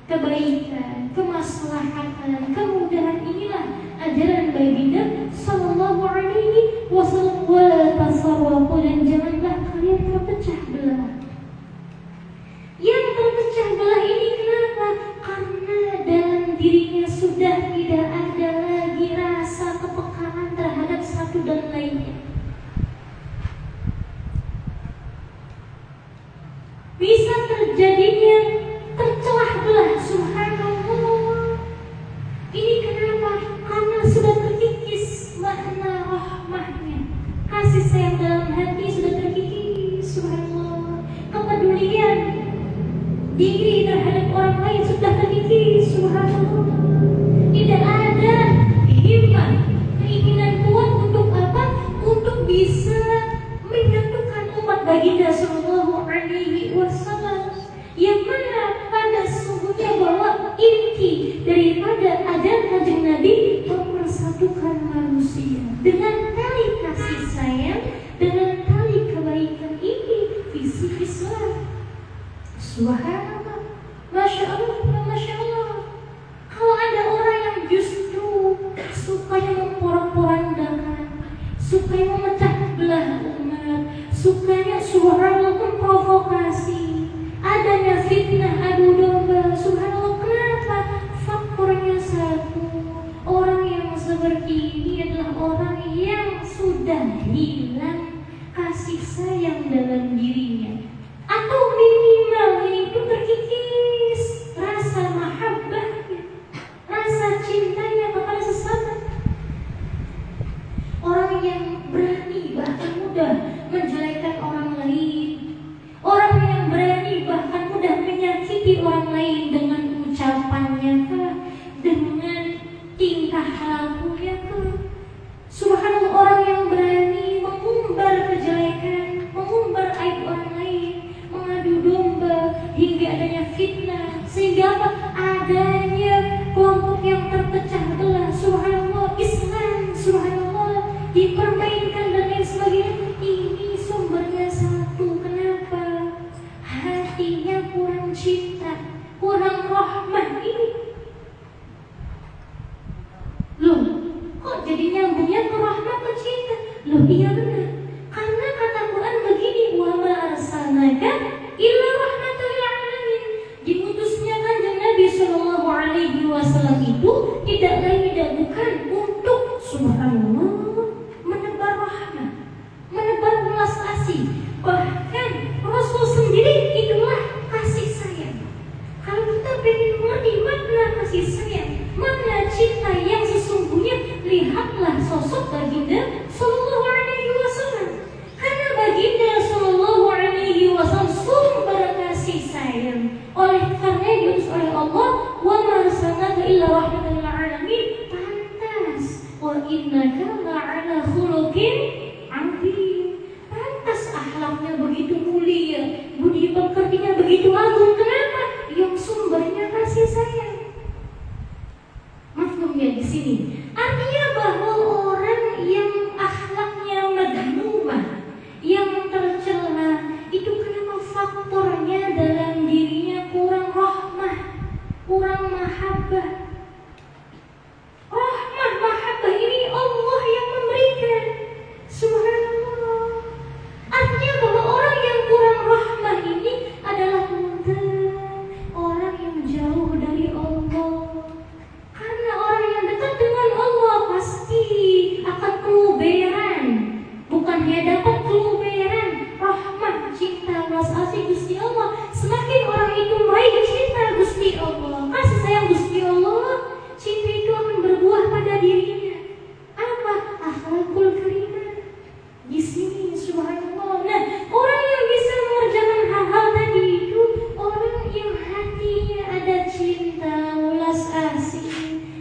kebaikan, kemaslahatan, kemudahan, inilah ajaran baginda Sallallahu Alaihi Wasallam. Wala tasarraqu, dan janganlah kalian terpecah belah. Yang terpecah belah ini kenapa? Karena dalam dirinya sudah tidak ada lagi rasa kepekaan terhadap satu dan lainnya. Bisa terjadinya tercelah belah. Subhanallah. Ini kenapa? Karena sudah terkikis makna rahmahnya, kasih sayang dalam hati sudah terkikis. Subhanallah. Kepedulian diri terhadap orang lain sudah terkikis. Subhanallah. Tidak ada himmah, keinginan kuat untuk apa? Untuk bisa menyatukan umat baginda Sallallahu Alaihi Wasallam. Yang mana pada sesungguhnya bahwa inti daripada ajaran Kanjeng Nabi mempersatukan manusia dengan tali kasih sayang, dengan tali kebaikan. Ini visi Islam. Subhanallah, Masya Allah, Masya Allah. Kalau ada orang yang justru sukanya memporak-porandakan, sukanya memecah belah umat, sukanya subhanallah memprovokasi, adanya fitnah, adu domba. Subhanallah, kenapa? Faktornya satu, orang yang seperti ini adalah orang yang sudah hilang kasih sayang dalam dirinya, atau minimal itu terkikis illa rahmatan lil alamin. Diutusnya Kanjeng Nabi sallallahu alaihi wasallam itu tidak lain tidak bukan untuk subhanallah menebar rahmat, menebar belas kasih. Bahkan Rasul sendiri itulah kasih sayang. Kalau kita ingin mengerti makna kasih sayang, makna cinta yang sesungguhnya, lihatlah sosok baginda sallallahu alaihi wasallam. Karena baginda sallallahu alaihi wasallam sumber kasih sayang. Oleh karena diutus oleh Allah, wa ma arsalnaka illa rahmatan lil alamin. Pantas wa innaka la'ala khuluqin 'adzim. Pantas akhlaknya begitu mulia, budi pekertinya begitu agung. Kenapa? Yang sumbernya kasih sayang. Mafhumnya di sini artinya bahwa orang yang akhlaknya madhumah, yang tercela, itu kenapa faktornya dalam dirinya kurang rahmah, kurang mahabbah. Rahmah, mahabbah ini Allah yang memberikan. Subhanallah. Artinya bahwa orang yang kurang rahmah ini adalah orang yang jauh dari Allah. Karena orang yang dekat dengan Allah pasti akan keluberan. Bukan hanya dapat keluberan, rahmat, cinta, belas kasih Gusti Allah. Semakin orang itu meraih cinta Gusti Allah, kasih sayang Gusti Allah, cinta itu akan berbuah pada dirinya. Apa? Akhlakul karimah. Di sini subhanallah. Nah, orang yang bisa mengerjakan hal-hal tadi itu orang yang hatinya ada cinta, belas kasih,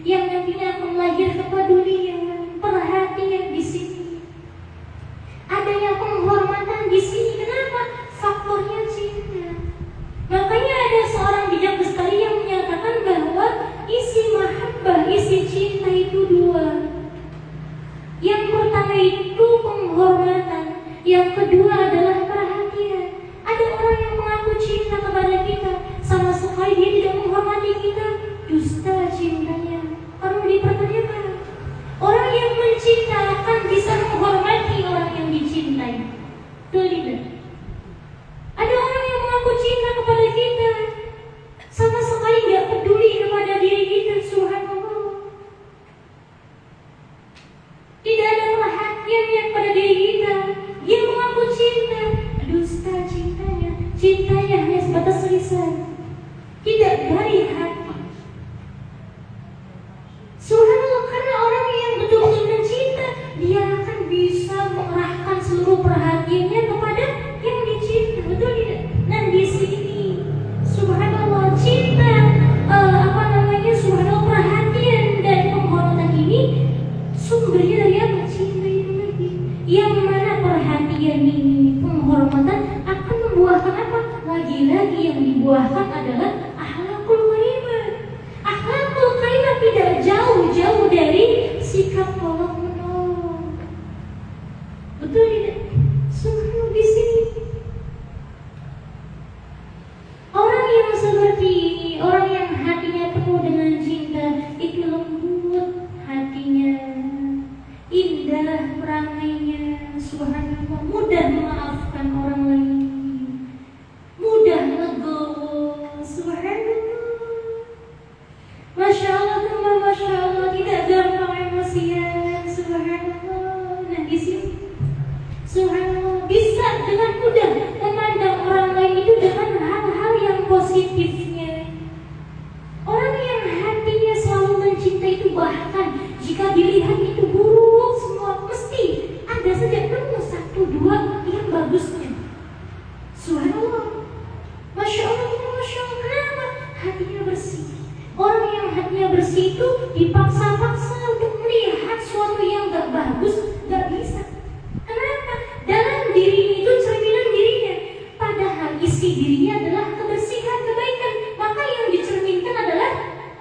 yang nantinya akan lahir kepedulian, perhatian di sini. Adanya penghormatan di sini. Kenapa? Faktornya cinta. Makanya ada seorang bijak bestari yang menyatakan bahwa isi mahabbah, isi cinta itu dua. Yang pertama itu penghormatan, yang kedua adalah perhatian. Ada orang yang mengaku cinta kepada kita, sama sekali dia tidak menghormati kita, dusta cintanya. Perlu dipertanyakan. Orang yang mencinta akan bisa menghormati orang yang dicintai. Betul tidak? Ada orang yang mengaku cinta kepada kita, sama sekali tidak peduli kepada diri kita. Subhanallah. Tidak ada perhatiannya kepada diri kita. Dia mengaku cinta, dusta cintanya. Cintanya hanya sebatas lisan, tidak dari hati. Subhanallah, karena orang yang betul-betul mencinta, dia akan bisa mengerahkan seluruh perhatiannya kepada yang dicinta. Betul tidak? Nah di sini subhanallah, cinta subhanallah, perhatian dan penghormatan ini sumbernya dari apa? Cinta itu tadi. Yang mana perhatian ini, penghormatan akan membuahkan apa? Lagi-lagi yang dibuahkan adalah akhlakul karimah. Akhlakul karimah tidak jauh-jauh dari sikap tolong menolong. Betul tidak? Subhanallah, di sini orang yang seperti ini, orang yang hatinya penuh dengan cinta, itu lembut hatinya, indah perangainya, subhanallah, mudah memaafkan orang lain, mudah legowo, subhanallah. Masya Allah, teman, masya Allah, tidak gampang emosian, subhanallah. Nah di sini, subhanallah, bisa dengan mudah memandang orang lain itu dengan hal-hal yang positifnya. Orang yang hatinya selalu mencinta itu, bahkan jika dilihat itu buruk semua, mesti ada saja nemu satu dua yang bagusnya. Subhanallah, masya Allah, masya Allah. Kenapa? Hatinya bersih. Orang yang hatinya bersih itu dipaksa-paksa untuk melihat sesuatu yang gak bagus, gak bisa. Kenapa? Dalam diri itu cerminan dirinya, padahal isi dirinya adalah kebersihan, kebaikan. Maka yang dicerminkan adalah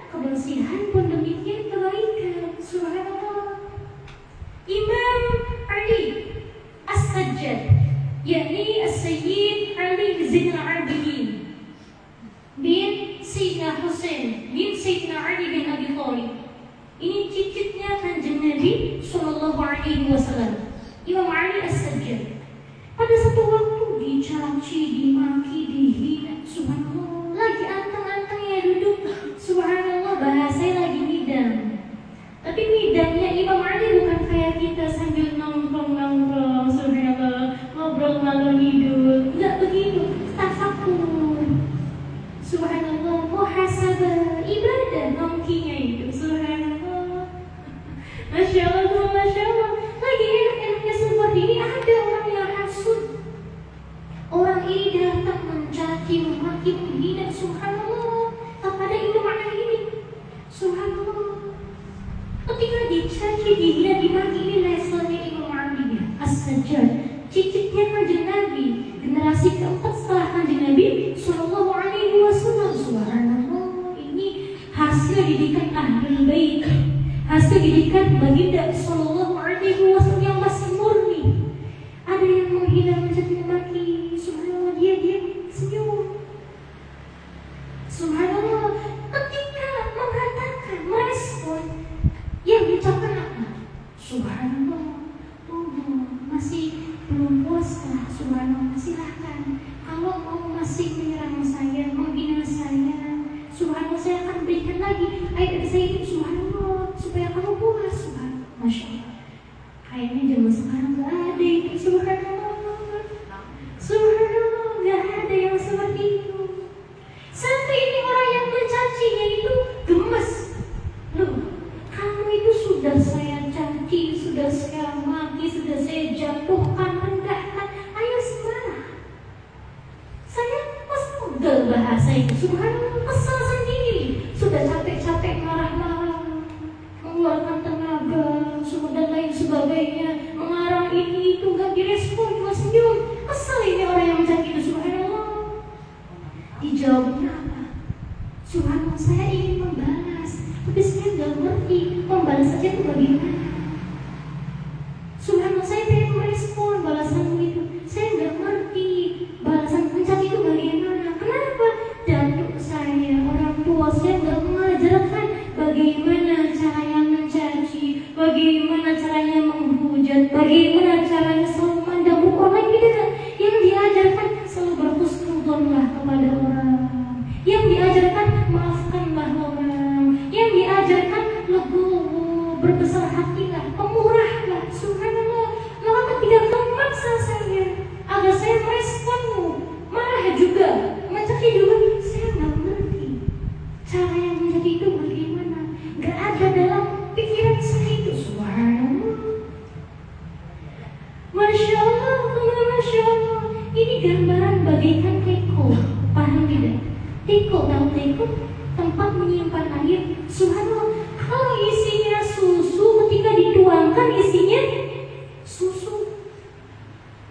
kebersihan pun demikian kebaikan. Subhanallah. Imam Ali As-Sajjad, yakni As-Sayyid Ali Zainal Abidin bin Sayyidina Husain bin Sayyidina Ali bin Abi Thalib. Ini cicitnya Kanjeng Nabi Sallallahu Alaihi Wasallam, Imam Ali As-Sajjad. Pada satu waktu dicaci, dimaki, sekali datang mencaci, memaki, menghina, subhanallah, kepada Imam Ali. Subhanallah. Ketika dicaci, dihina, dimaki, ini levelnya Imam Ali ya, As-Sajjad, cicitnya kanjeng Nabi, generasi keempat setelah kanjeng Nabi Sallallahu Alaihi Wasallam. Subhanallah, ini hasil didikan Ahlul Bait, hasil didikan baginda Sallallahu Alaihi Wasallam yang masih murni. Ada yang menghina, mencaci, memaki, subhanallah, dia senyum. Subhanallah, ketika mengatakan, merespon, yang diucapkan apa? Subhanallah, masih belum puas lah, subhanallah, silahkan. Kalau mau masih menyerang saya, menghina saya, subhanallah, saya akan berikan lagi ayat saya itu, subhanallah, supaya kamu puas, subhanallah. Masya Allah. Kayaknya zaman sekarang gak ada itu, subhanallah. Subhanallah, gak ada yang seperti itu. Sampai ini orang yang mencacinya itu gemes. Loh, kamu itu sudah saya caci, sudah saya maki, sudah saya jatuhkan, rendahkan, ayo semarah. Saya pas pegel bahasa itu, subhanallah, kesal sendiri. Sudah capek-capek marah-marah, mengeluarkan tenaga, dan lain sebagainya, mengarang ini itu, gak direspon, cuma senyum. Kesal ini orang yang mencaci itu, subhanallah. Dijawabnya apa? Subhanallah, saya ingin membalas, tapi saya gak ngerti membalas saja itu bagaimana. Subhanallah, saya ingin merespon balasanmu itu, saya gak ngerti balasan mencaci itu bagaimana. Kenapa? Datuk saya, orang tua saya gak mengajarkan bagaimana caranya mencaci, bagaimana caranya menghujat, bagaimana caranya selalu memandang orang tidak. Yang diajarkan selalu berhusnudzonlah kepada orang, yang diajarkan maafkanlah orang, yang diajarkan legowo, berbesar hatilah, pemurahlah. Subhanallah. Maka ketika kamu maksa saya agar saya meresponmu, marah juga, mencaci juga, saya nggak ngerti cara yang menjadi itu bagaimana. Gak ada dalam pikiran saya itu. Subhanallah. Masya Allah, Masya Allah. Ini gambaran bagaikan teko. Paham tidak? Teko, tahu teko? Tempat menyimpan air. Subhanallah. Kalau isinya susu, ketika dituangkan isinya susu.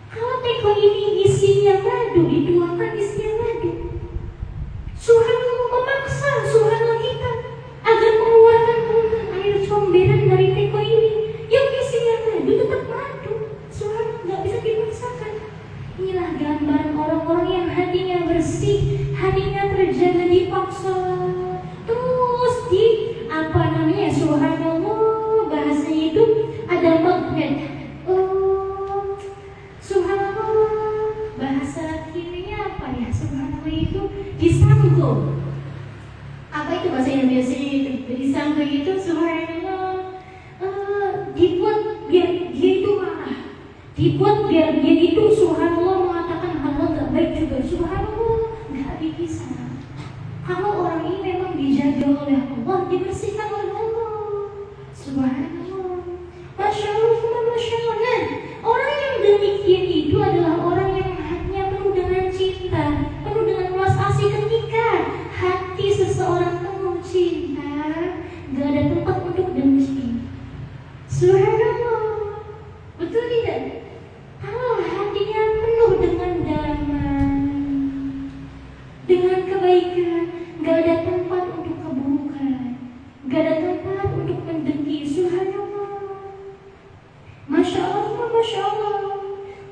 Kalau teko ini isinya madu, dituangkan isinya madu. Subhanallah, memaksa subhanallah kita agar mengeluarkan air comberan dari teko ini yang isinya madu, tetap madu. Subhanallah, gak bisa dipaksakan. Inilah gambaran orang-orang yang hatinya bersih, hatinya terjaga, dipaksa terus di apa namanya, subhanallah, bahasanya itu ada magnet. Subhanallah, bahasa kirinya apa ya, subhanallah, itu disanggo. Apa itu bahasanya biasanya itu disanggo itu, subhanallah, dibuat biar dia itu marah, dibuat biar dia itu subhanallah mengatakan hal-hal gak baik juga. Subhanallah, gak bisa. Kalau orang ini memang dijaga oleh Allah, dibersihkan oleh Allah. Subhanallah. Masya Allah, Masya Allah. Nah, orang yang demikian itu adalah orang yang hatinya penuh dengan cinta, penuh dengan welas asih. Ketika hati seseorang penuh cinta, gak ada tempat untuk dengki. Subhanallah. Betul tidak? Kalau hatinya penuh dengan damai, dengan kebaikan, gak ada tempat untuk keburukan, gak ada tempat untuk mendengki. Subhanallah. Masya Allah, Masya Allah.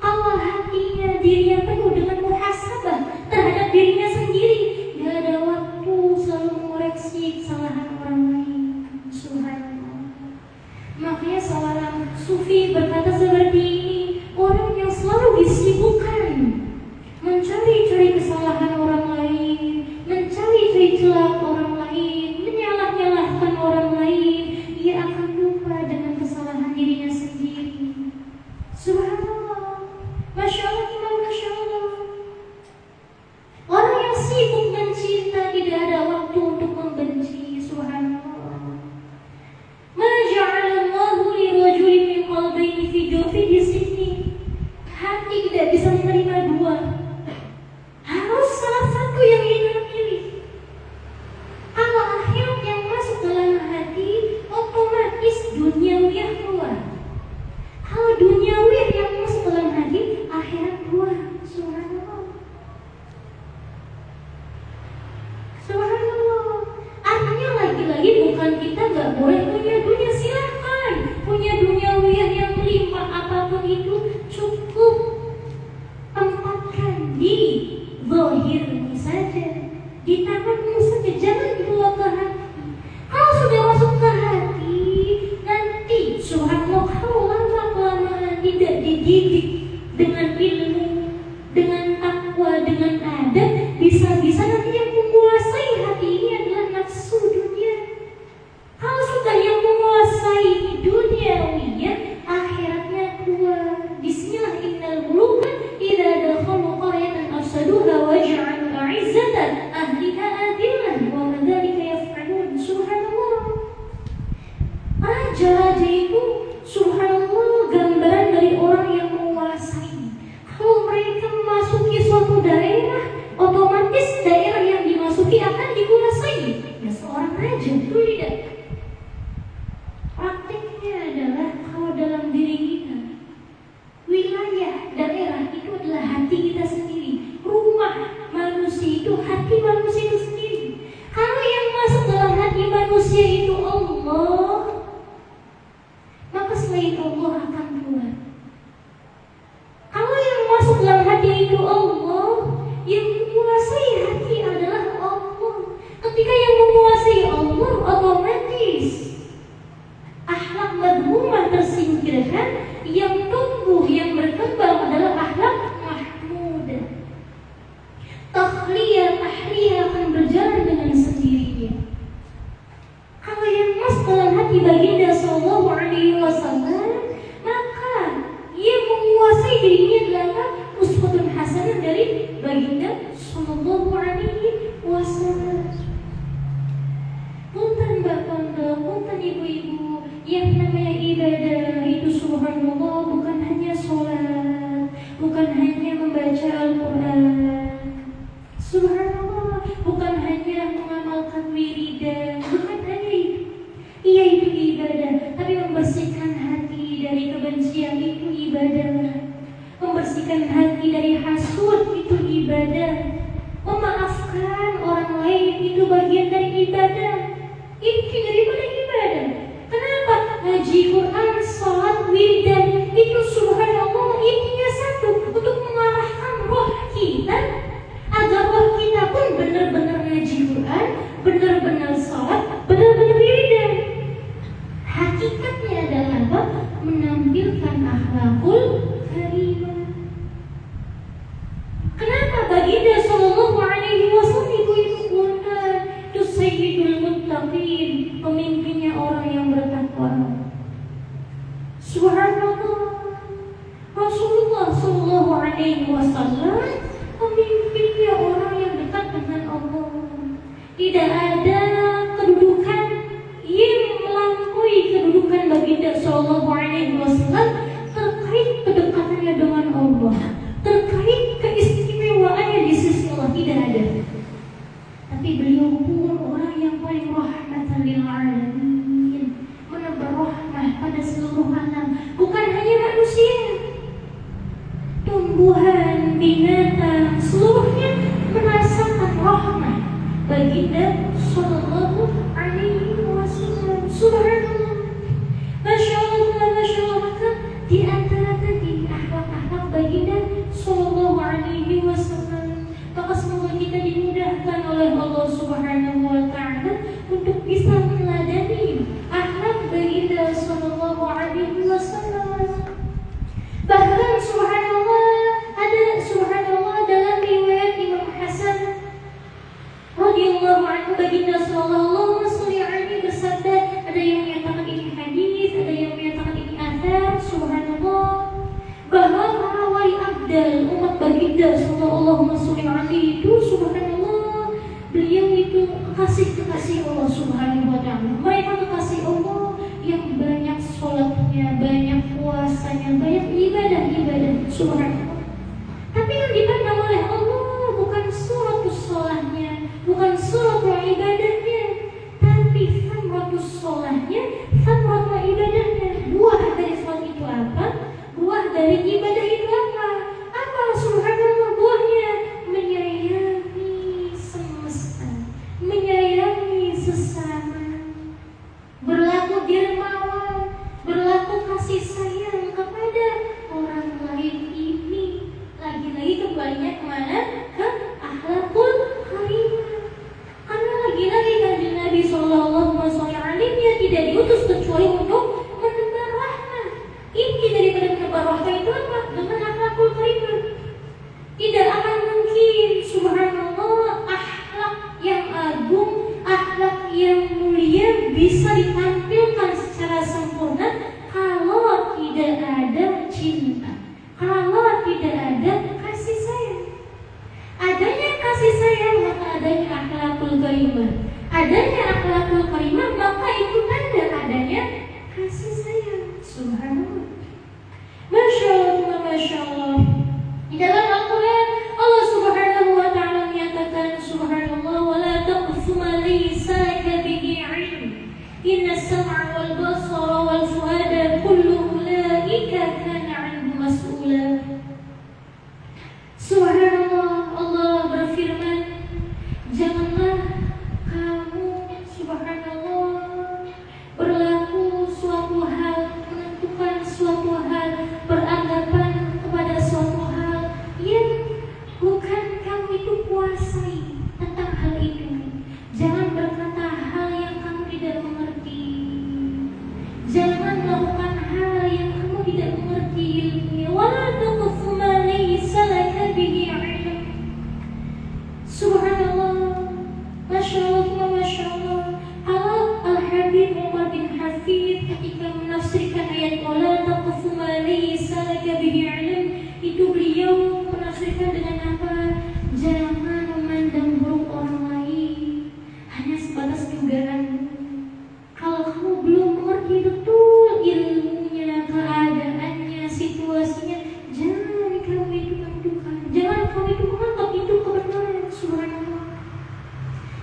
Kalau hatinya, dirinya penuh dengan muhasabah terhadap dirinya sendiri, gak ada waktu selalu mengoreksi kesalahan orang lain. Subhanallah. Makanya seorang di zahirmu saja, di tanganmu saja, jangan dibawa ke hati. Kalau sudah masuk ke hati, nanti subhanallah, kalau lama-kelamaan tidak dididik dengan ilmu, dengan takwa, dengan adab, bisa-bisa nanti yang menguasai hati ini adalah nafsu dunia. Kalau sudah yang menguasai duniawiyah, akhiratnya kuat. Disinilah innal muluka idza dakhalu qaryatan afsaduha wa ja'alu 'izzatan ahliha adillah wa kadzalika yaf'alun. Subhanallah. Raja-raja itu subhanallah gambaran dari orang yang menguasai. Kalau mereka memasuki suatu daerah, otomatis daerah yang dimasuki akan dikuasai. Ya seorang raja, itu tidak. Praktiknya adalah kalau dalam diri kita, wilayah, daerah itu adalah hati kita sendiri. Rumah manusia itu hati manusia itu sendiri. Kalau yang masuk dalam hati manusia itu Allah, maka selain Allah akan keluar. Kalau yang masuk dalam hati itu Allah, yang menguasai hati adalah Allah. Ketika yang menguasai Allah, otomatis akhlak madhumah tersingkirkan, yang tumbuh, yang berkembang adalah akhlak mahmudah. Takhliyah, tahliyah akan berjalan dengan sendirinya. Kalau yang masuk dalam hati baginda sallallahu alaihi wasallam, maka ia menguasai dirinya adalah uswatun hasanah dari baginda sallallahu alaihi wasallam. Punten bapak, punten ibu-ibu, yang namanya ibadah itu subhanallah bukan hanya sholat, bukan hanya membaca Al-Quran, subhanallah bukan hanya mengamalkan wiridan, bukan hanya itu. Iya itu ibadah, tapi membersihkan hati dari kebencian itu ibadah, membersihkan hati dari hasud itu ibadah, memaafkan orang lain itu bagian dari ibadah. Inti daripada ibadah. Kenapa? Ngaji Quran, salat, wiridan itu subhanallah intinya satu, untuk mengarahkan roh kita agar roh kita pun benar-benar ngaji Quran, benar-benar salat, benar-benar wiridan. Hakikatnya adalah apa? Menampilkan akhlakul karimah. Kenapa baginda sallallahu alaihi wasallam itu Quran itu sayyidul muttaqin, pemimpinnya orang yang bertakwa. Subhanallah, Rasulullah sallallahu alaihi wasallam pemimpinnya orang yang dekat dengan Allah. Tidak ada kedudukan yang melampaui kedudukan baginda sallallahu alaihi wasallam terkait kedekatannya dengan Allah, terkait keistimewaannya di sisi Allah, tidak ada. Tapi beliau pun orang yang paling rahmatan lil alamin, menebar rahmah pada seluruh alam, bukan hanya manusia, tumbuhan, binatang, seluruhnya merasakan rahmah baginda sallallahu alaihi wasallam. Subhanallah, masya Allah, masya Allah. Maka di antara tadi akhlak-akhlak baginda sallallahu alaihi wasallam, maka semoga kita dimudahkan oleh Allah Subhanahu wa taala untuk bisa meneladani akhlak baginda sallallahu alaihi wasallam. Bahkan subhanallah dalam riwayat Imam Hasan radhiyallahu anhu adanya akhlakul karimah. Adanya akhlakul karimah, maka itu tanda adanya kasih sayang. Subhanallah. Masya Allah, Masya Allah. Di dalam Al-Quran Allah Subhanahu wa ta'ala menyatakan, Subhanallah, wala taqfu ma laysa laka bihi 'ilm. Inna as-sam'a wal basara wal fuada kullu ulaika kana 'anhu mas'ula. Subhanallah, Allah berfirman, janganlah kamu, subhanallah, berlaku suatu hal, menentukan suatu hal, beranggapan kepada suatu hal yang bukan kamu itu kuasai tentang hal itu. Jangan berkata hal yang kamu tidak mengerti. Jangan melakukan hal yang kamu tidak mengerti ilmunya. Wala taqfu ma laysa laka bihi 'ilm. Subhanallah, Masya Allah, Masya Allah. Al-Habib Umar bin Hafid ketika menafsirkan ayat wala taqfu ma laysa laka bihi 'ilm, itu beliau menafsirkan dengan apa? Jangan memandang buruk orang lain hanya sebatas dugaan. Kalau kamu belum mengerti betul ilmunya, keadaannya, situasinya, jangan kamu itu tentukan. Jangan kamu itu menganggap itu kebenaran. Subhanallah.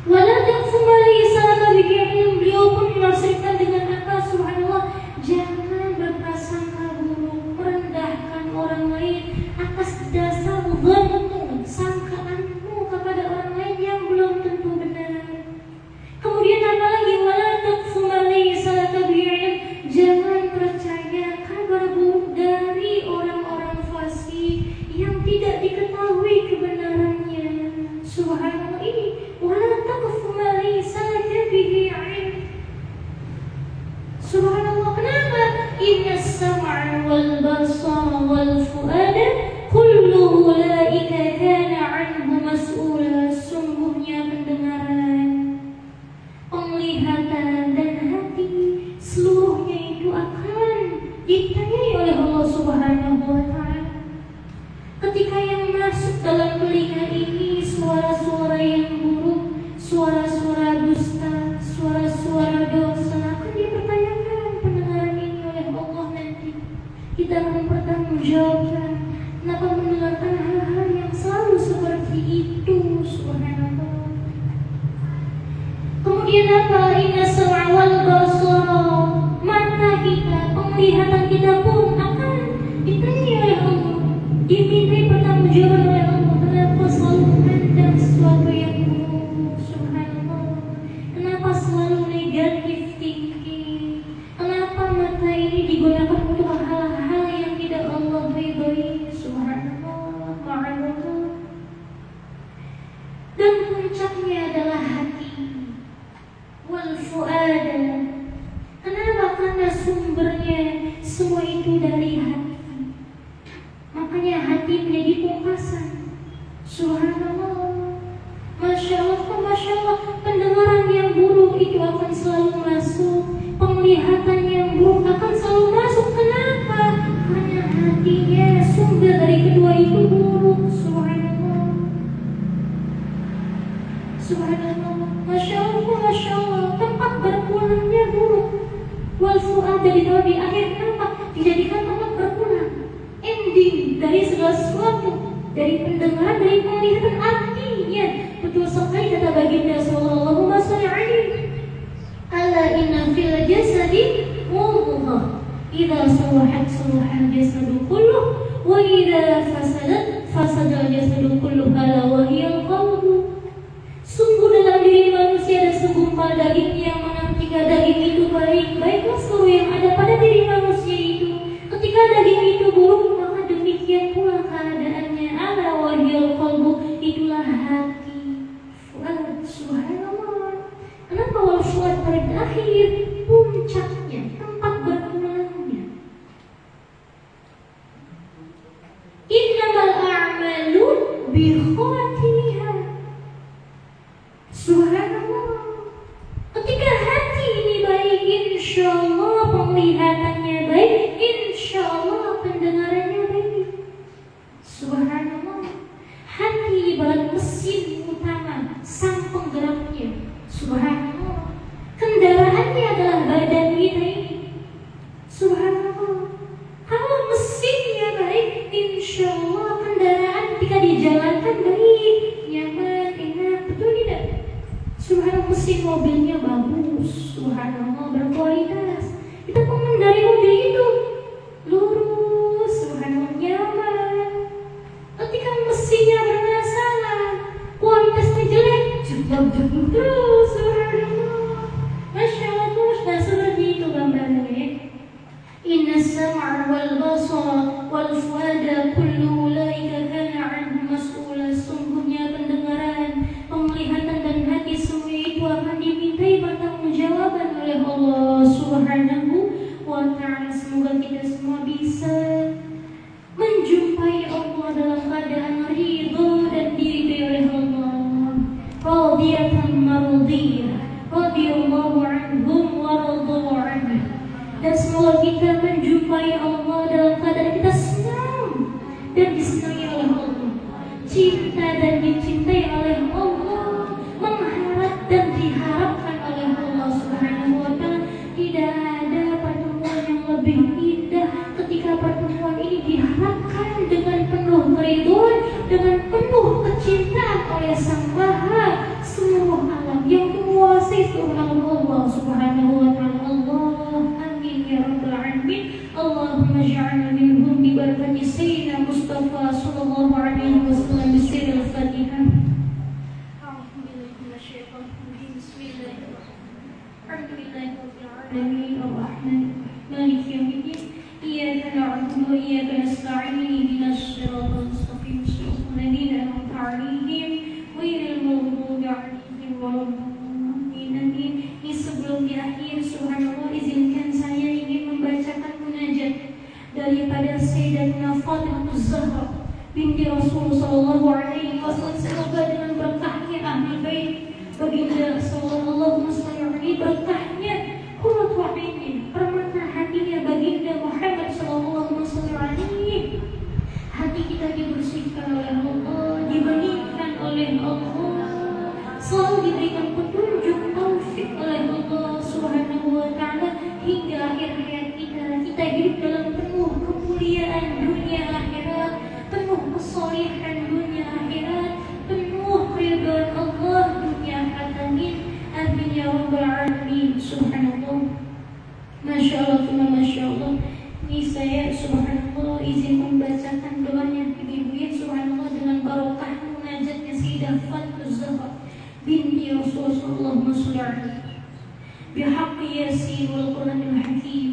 Wala taqfu ma laysa laka bihi 'ilm, beliau pun menafsirkan dengan apa? Subhanallah. Jangan berprasangka buruk, merendahkan orang lain atas dasar dhanmu, sangkaanmu kepada orang lain yang belum tentu benar. Kemudian apa lagi? Wala taqfu ma laysa laka bihi 'ilm, jangan percaya kabar buruk dari orang-orang fasik yang tidak diketahui kebenarannya. Subhanallah, ini wala taqfu ma laysa laka bihi 'ilm. Subhanallah, kenapa? Inna as-sam'a wal basara wal fuada kullu ulaika kana 'anhu mas'ula. Sungguhnya pendengaran, penglihatan dan hati, seluruhnya itu akan ditanyai oleh Allah Subhanahu wa ta'ala. Ketika yang masuk dalam telinga ini suara-suara yang buruk, suara-suara dusta, suara-suara dosa, akan dipertanyakan pendengaran ini oleh Allah nanti. Kita akan mempertanggungjawabkan kenapa mendengarkan hal-hal yang selalu seperti itu. Subhanallah. Kemudian apa? Inna sam'a wal basara, mata kita, penglihatan kita pun akan ditanya oleh Allah, dimintai pertanggungjawaban oleh Allah. Kenapa selalu memandang sesuatu yang buruk? Subhanallah. Kenapa selalu negatif thinking? Kenapa mata ini digunakan untuk hal-hal yang tidak Allah ridhoi? Subhanallah, ma'allah. Dan puncaknya adalah hati, wal fuada. Kenapa? Karena sumbernya semua itu dari hati. Makanya hati menjadi pungkasan. Subhanallah, Masya Allah, Masya Allah. Pendengaran yang buruk itu akan selalu masuk, penglihatan yang buruk akan selalu masuk. Kenapa? Karena hatinya, sumber dari kedua itu buruk. Subhanallah, Subhanallah, Masya Allah, Masya Allah. Tempat berpulangnya buruk. Wal fuad dari di akhir, kenapa? Dijadikan tempat berpulang. Ending dari segala sesuatu, dari pendengaran, dari penglihatan, artinya betul sekali kata baginda sallallahu alaihi wasallam, ala inna fil jasadi mudghah idza salahat salahal jasadu kulluh wa idza fasadat fasadal jasadu kulluh, ala wa hiyal qalbu. Sungguh dalam diri manusia ada segumpal daging, yang mana ketika daging itu baik, baiklah seluruh yang ada pada diri manusia itu. Ketika daging itu buruk, maka demikian pula keadaannya. Ala wahyal qalbu, itulah hati, fuad. Subhanallah. Kenapa wal fuad pada akhir puncaknya, tempat berpulangnya? Innamal a'malu bi khawatimha. Subhanallah. Ketika hati ini baik, insya Allah penglihatannya baik, insya Allah pendengarannya baik. Subhanallah. Hati ibarat mesin utama, mesin mobilnya bagus, subhanallah, berkualitas. Kita mengendarai mobil itu lurus, subhanallah, nyaman. Ketika mesinnya bermasalah, kualitasnya jelek, jeblok terus, subhanallah. Masya Allah, terus dan seperti itu gambarannya. Inna sam'a wal basara wal fuada kullu ulaika kana 'anhu mas'ula. Sungguhnya pendengaran, penglihatan dan hati semua itu akan dimintai pertanggungjawaban oleh Allah Subhanahu wa ta'ala. Semoga kita semua bisa menjumpai Allah dalam keadaan ridho dan diridhai oleh Allah. Radiyatan mardiyah, radiyallahu anhum wa radu anhu. Dan semoga kita menjumpai Allah dalam keadaan kita senang dan disenangi oleh Allah, cinta dan dicintai oleh Allah, mengharap dan diharapkan oleh Allah Subhanahu wa ta'ala. Tidak ada pertemuan yang lebih indah ketika pertemuan ini diharapkan dengan penuh keriduan, dengan penuh kecintaan oleh Sang Maha seluruh alam yang menguasai seluruh alam, Allah Subhanahu wa ta'ala. Ya Rabbal Alamin. Allahumma ja'alna minhum bi barakati sayyidina Mustafa sallallahu alaihi wasallam. Bismillahir Fatihah. A'udzu billahi minasyaitonir rajim. Bismillahirrahmanirrahim. Alhamdulillahirabbil alamin arrahmanir rahim maliki yaumiddin. Iyyaka na'budu wa iyyaka nasta'in. Ihdinas siratal mustaqim. Shiratal ladzina an'amta 'alaihim ghairil maghdubi 'alaihim waladdallin. Ini sebelum di akhir, subhanallah, izinkan saya ingin membacakan munajat daripada Sayyidatina Fatimah Az-Zahra binti Rasulullah sallallahu alaihi wasallam. Semoga dengan berkahnya Ahlul Bait baginda sallallahu alaihi wasallam, berkahnya qurratu 'ainin, permata hatinya baginda Muhammad sallallahu alaihi, hati kita dibersihkan oleh Allah, dibenihkan oleh Allah, selalu diberikan petunjuk taufik oleh Allah Subhanahu wa ta'ala hingga akhir hayat kita. Kita hidup dalam penuh kemuliaan dunia akhirat, penuh kesolihan dunia akhirat, penuh keridhaan Allah dunia akhirat. Amin ya Rabbal Alamin. Subhanallah, Masya Allah, Masya Allah. Ini saya subhanallah izin membacakan doanya ibu-ibu ya, subhanallah, dengan barokah munajatnya Sayyidah Fatimah Az-Zahra binti Rasulullah sallallahu alaihi wasallam. بحق ياسين والقرآن الحكيم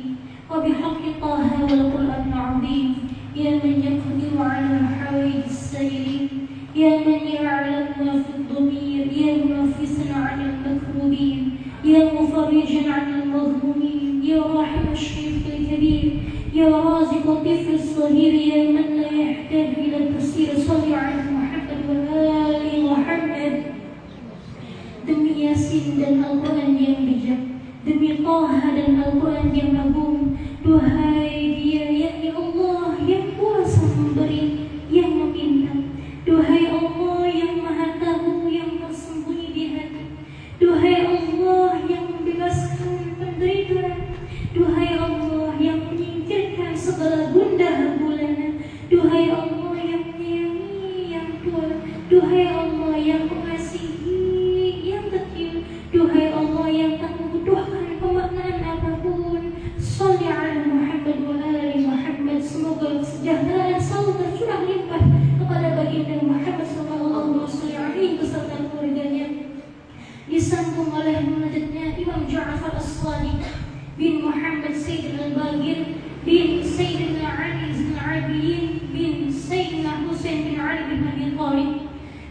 وبحق طه والقرآن العظيم. يا من يقدر على حوائج السائلين، يا من يعلم ما في الضمير، يا منفسا عن المكروبين، يا مفرجا عن المظلومين، يا راحم الشيخ الكبير، يا رازق الطفل الصغير، يا من لا يحتاج إلى التفسير. صل على محمد وآل محمد. Demi Yasin dan Al-Quran yang bijak, demi Taha dan Al-Quran yang agung, duhai Dia yakni Allah yang kuasa memberi, yang meminta. Duhai Allah yang maha tahu yang tersembunyi di hati. Duhai Allah yang membebaskan penderitaan. Duhai Allah yang menyingkirkan segala gundah gulana. Duhai Allah yang menyayangi yang tua. Duhai Allah yang mengasihi yang kecil. Duhai Allah yang tak membutuhkan pemaknaan apapun. Shalli ala Muhammad wa ali Muhammad. Semoga kesejahteraan selalu tercurah limpah kepada baginda Muhammad sallallahu alaihi beserta keluarganya. Disambung oleh munajatnya Imam Ja'far As-Shadiq bin Muhammad Sayyid Al-Bagir bin Sayyidina Ali bin Abidin bin Sayyidina Husain bin Ali bin Abi Thalib.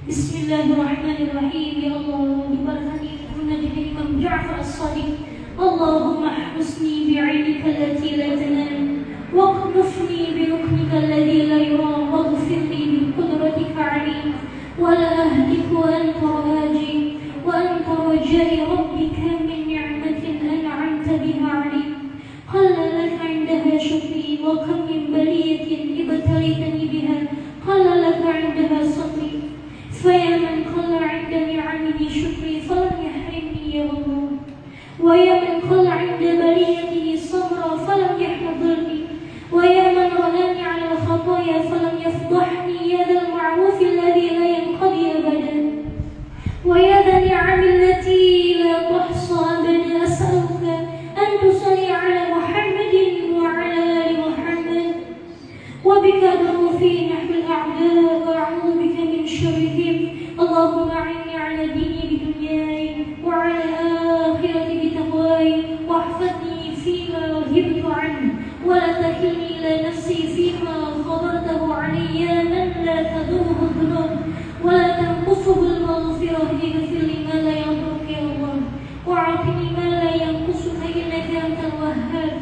Bismillahirrahmanirrahim. Ya Allah, dibarakati munajat Imam Ja'far As-Shadiq. Allahumma husni bi'ilmika allati la tanam, waqnufni biruknika alladhi la yura, waghfirli biqudratika alim, wa la ahliku wa anta raji, wa anta rajai rabbika min ni'matin an'amta biha alim. Qalla laka 'indaha shukri, wa kam min baliyatin ibtalitani biha, qalla laka 'indaha sabri. Faya man qalla 'inda ni'amihi shukri falam yahrimni ya Allah, wa ya man qalla 'inda baliyatihi sabra falam yahmadhirni, wa ya man ghalani 'ala al-khataya falam yafdahni ya dhal ma'ruf alladhi la yanqadi abadan, wa ya dha ni'ami allati la اللهم أعني على ديني بدنياي وعلى آخرتي بتقواي واحفظني فيما غبت عنه ولا تكلني إلى نفسي فيما خبرته علي من لا تضره الذنوب ولا تنقصه المغفرة اغفر لي ما لا يضرك يا الله وأعطني ما لا ينقصك إنك أنت الوهاب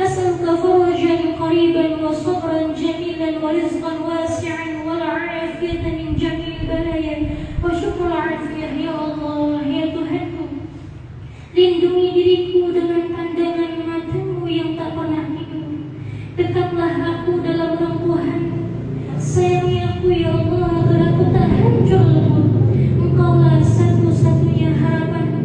أسألك فرجا قريبا وصبرا جميلا ورزقا واسعا والعافية من جميع البلايا وشكر العافية يا Allah ya Tuhanku. Lindungi diriku dengan pandangan matamu yang tak pernah tidur. Dekatlah aku dalam lungkuhanmu. Sayangi aku ya Allah agar aku tak hancur lebur. Engkaulah satu-satunya harapanku.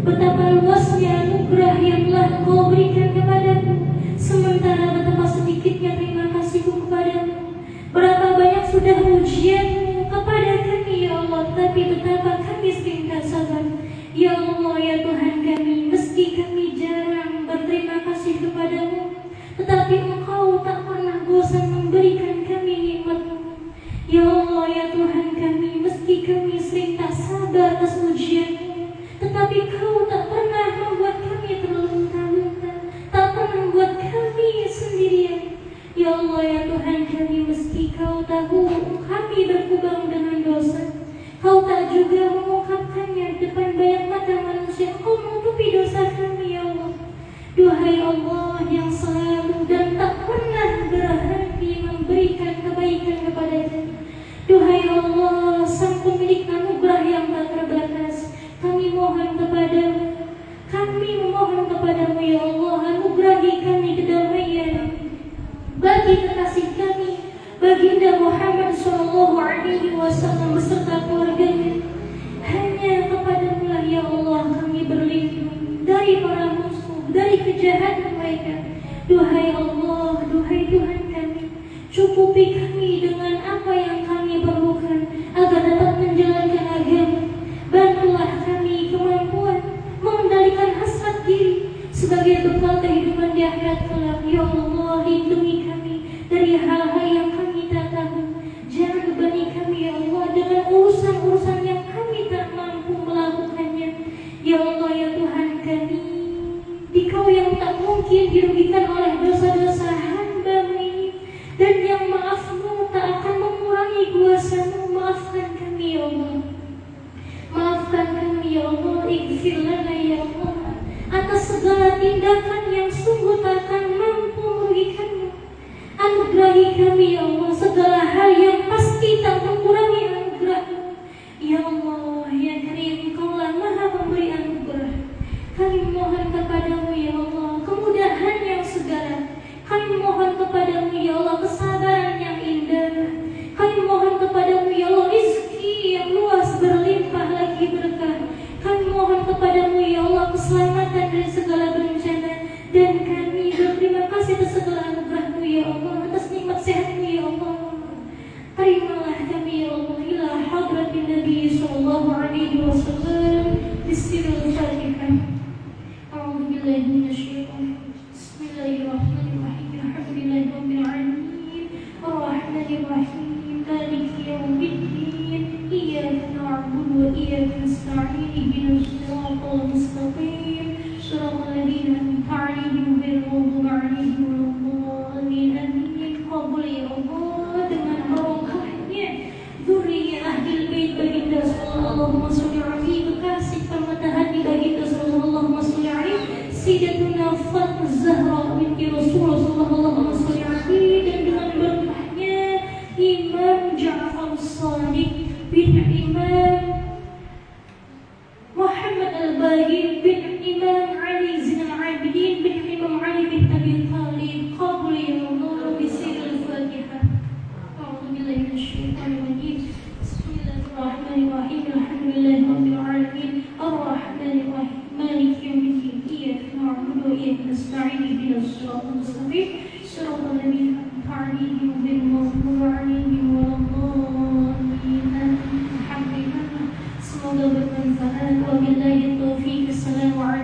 Betapa luasnya anugerah yang telah Engkau berikan kepadaku, sementara betapa sedikitnya terima kasihku kepadamu. Berapa banyak sudah ujianmu kepada kami ya Allah, tapi betapa kami sering tak sabar. Ya Allah ya Tuhan kami, meski kami jarang berterima kasih kepadamu, tetapi Engkau tak pernah bosan memberikan kami nikmat-Mu. Ya Allah ya Tuhan kami, meski kami sering tak sabar atas ujian-Mu, tetapi Kau tak pernah membuat kami terlunta-lunta, tak pernah membuat kami sendirian. Ya Allah ya Tuhan kami, meski Kau tahu kami berkubang dengan dosa, Kau tak juga mengungkapkannya di depan banyak mata manusia. Kau menutupi dosa kami ya Allah. Duhai Allah yang selalu dan tak pernah berhenti memberikan kebaikan kepada kami. Duhai Allah sang pemilik anugerah yang tak terbatas, kami mohon kepadamu, kami memohon kepadamu ya Allah, anugerahi kami kedamaian bagi kekasih kami Baginda Muhammad SAW beserta keluarganya. Hanya kepadamu lah ya Allah kami berlindung dari para musuh, dari kejahatan mereka. Duhai Allah, duhai Tuhan kami, cukupi kami dengan apa yang kami perlukan agar dapat menjalankan agama. Bantulah kami kemampuan mengendalikan hasrat diri sebagai bekal kehidupan di akhirat kelak. Ya Allah, lindungi kami dari hal-hal yang kami tak tahu. Jangan bebani kami ya Allah dengan urusan-urusan yang kami tak mampu melakukannya. Ya Allah ya Tuhan kami, Dikau yang tak mungkin dirugikan oleh dosa-dosa hamba-Mu ini, dan yang maaf-Mu tak akan mengurangi kuasa-Mu. Maafkan kami ya Allah, maafkan kami ya Allah, ighfir lana ya Allah atas segala tindakan yang sungguh tak akan mampu merugikan-Mu. Anugerahi kami ya Allah segala hal yang pasti tak mengurangi anugerah-Mu. Ya Allah ya Karim, Engkaulah Maha Pemberi anugerah. Kami mohon kepadamu ya Allah kemudahan yang segala. Kami mohon kepadamu ya Allah kesabaran yang indah. Kami mohon kepadamu ya Allah rezeki yang luas berlimpah lagi berkah. Kami mohon kepadamu ya Allah keselamatan dari segala bencana. Dan kami berterima kasih atas segala anugerah-Mu ya Allah, atas nikmat sehat-Mu ya Allah. Terimalah kami ya Allah ila hadratin Nabi sallallahu alaihi wasallam. Bismillahirrahmanirrahim. A'udzubillahi minasyaitonir rajim. Bismillahirrahmanirrahim. Alhamdulillahirabbil alamin. Arrahmanir rahim. Maliki yaumiddin. Iyyaka na'budu wa iyyaka nasta'in. Ihdinas siratal mustaqim. Shiratal ladzina an'amta 'alaihim ghairil maghdubi 'alaihim waladdallin. Amin. Qabul ya Allah dengan barokahnya dzurriyyah ahlul bait baginda sallallahu alaihi wasallam, kekasih permata hati baginda sallallahu alaihi wasallam, Sayyidatuna Fatimah Zahra binti Rasulullah sallallahu alaihi wasallam, dan dengan berkahnya Imam Ja'far Shadiq bin Imam Muhammad Al-Baqir bin Imam Ali Zainal Abidin bin Imam Ali bin Abi Thalib. Qabul ya Allah bisiril Fatihah. A'udzubillahi minasyaitonir rajim. Bismillahirrahmanirrahim. Alhamdulillahirabbil alamin. Arrahmanir rahim. Maliki yaumiddin. Iyyaka na'budu wa iyyaka nasta'in. Ihdinas siratal mustaqim. Shiratal ladzina an'amta 'alaihim ghairil maghdubi 'alaihim waladdallin. Alhamdulillah. Semoga bermanfaat. Wabillahi taufiq. Assalamualaikum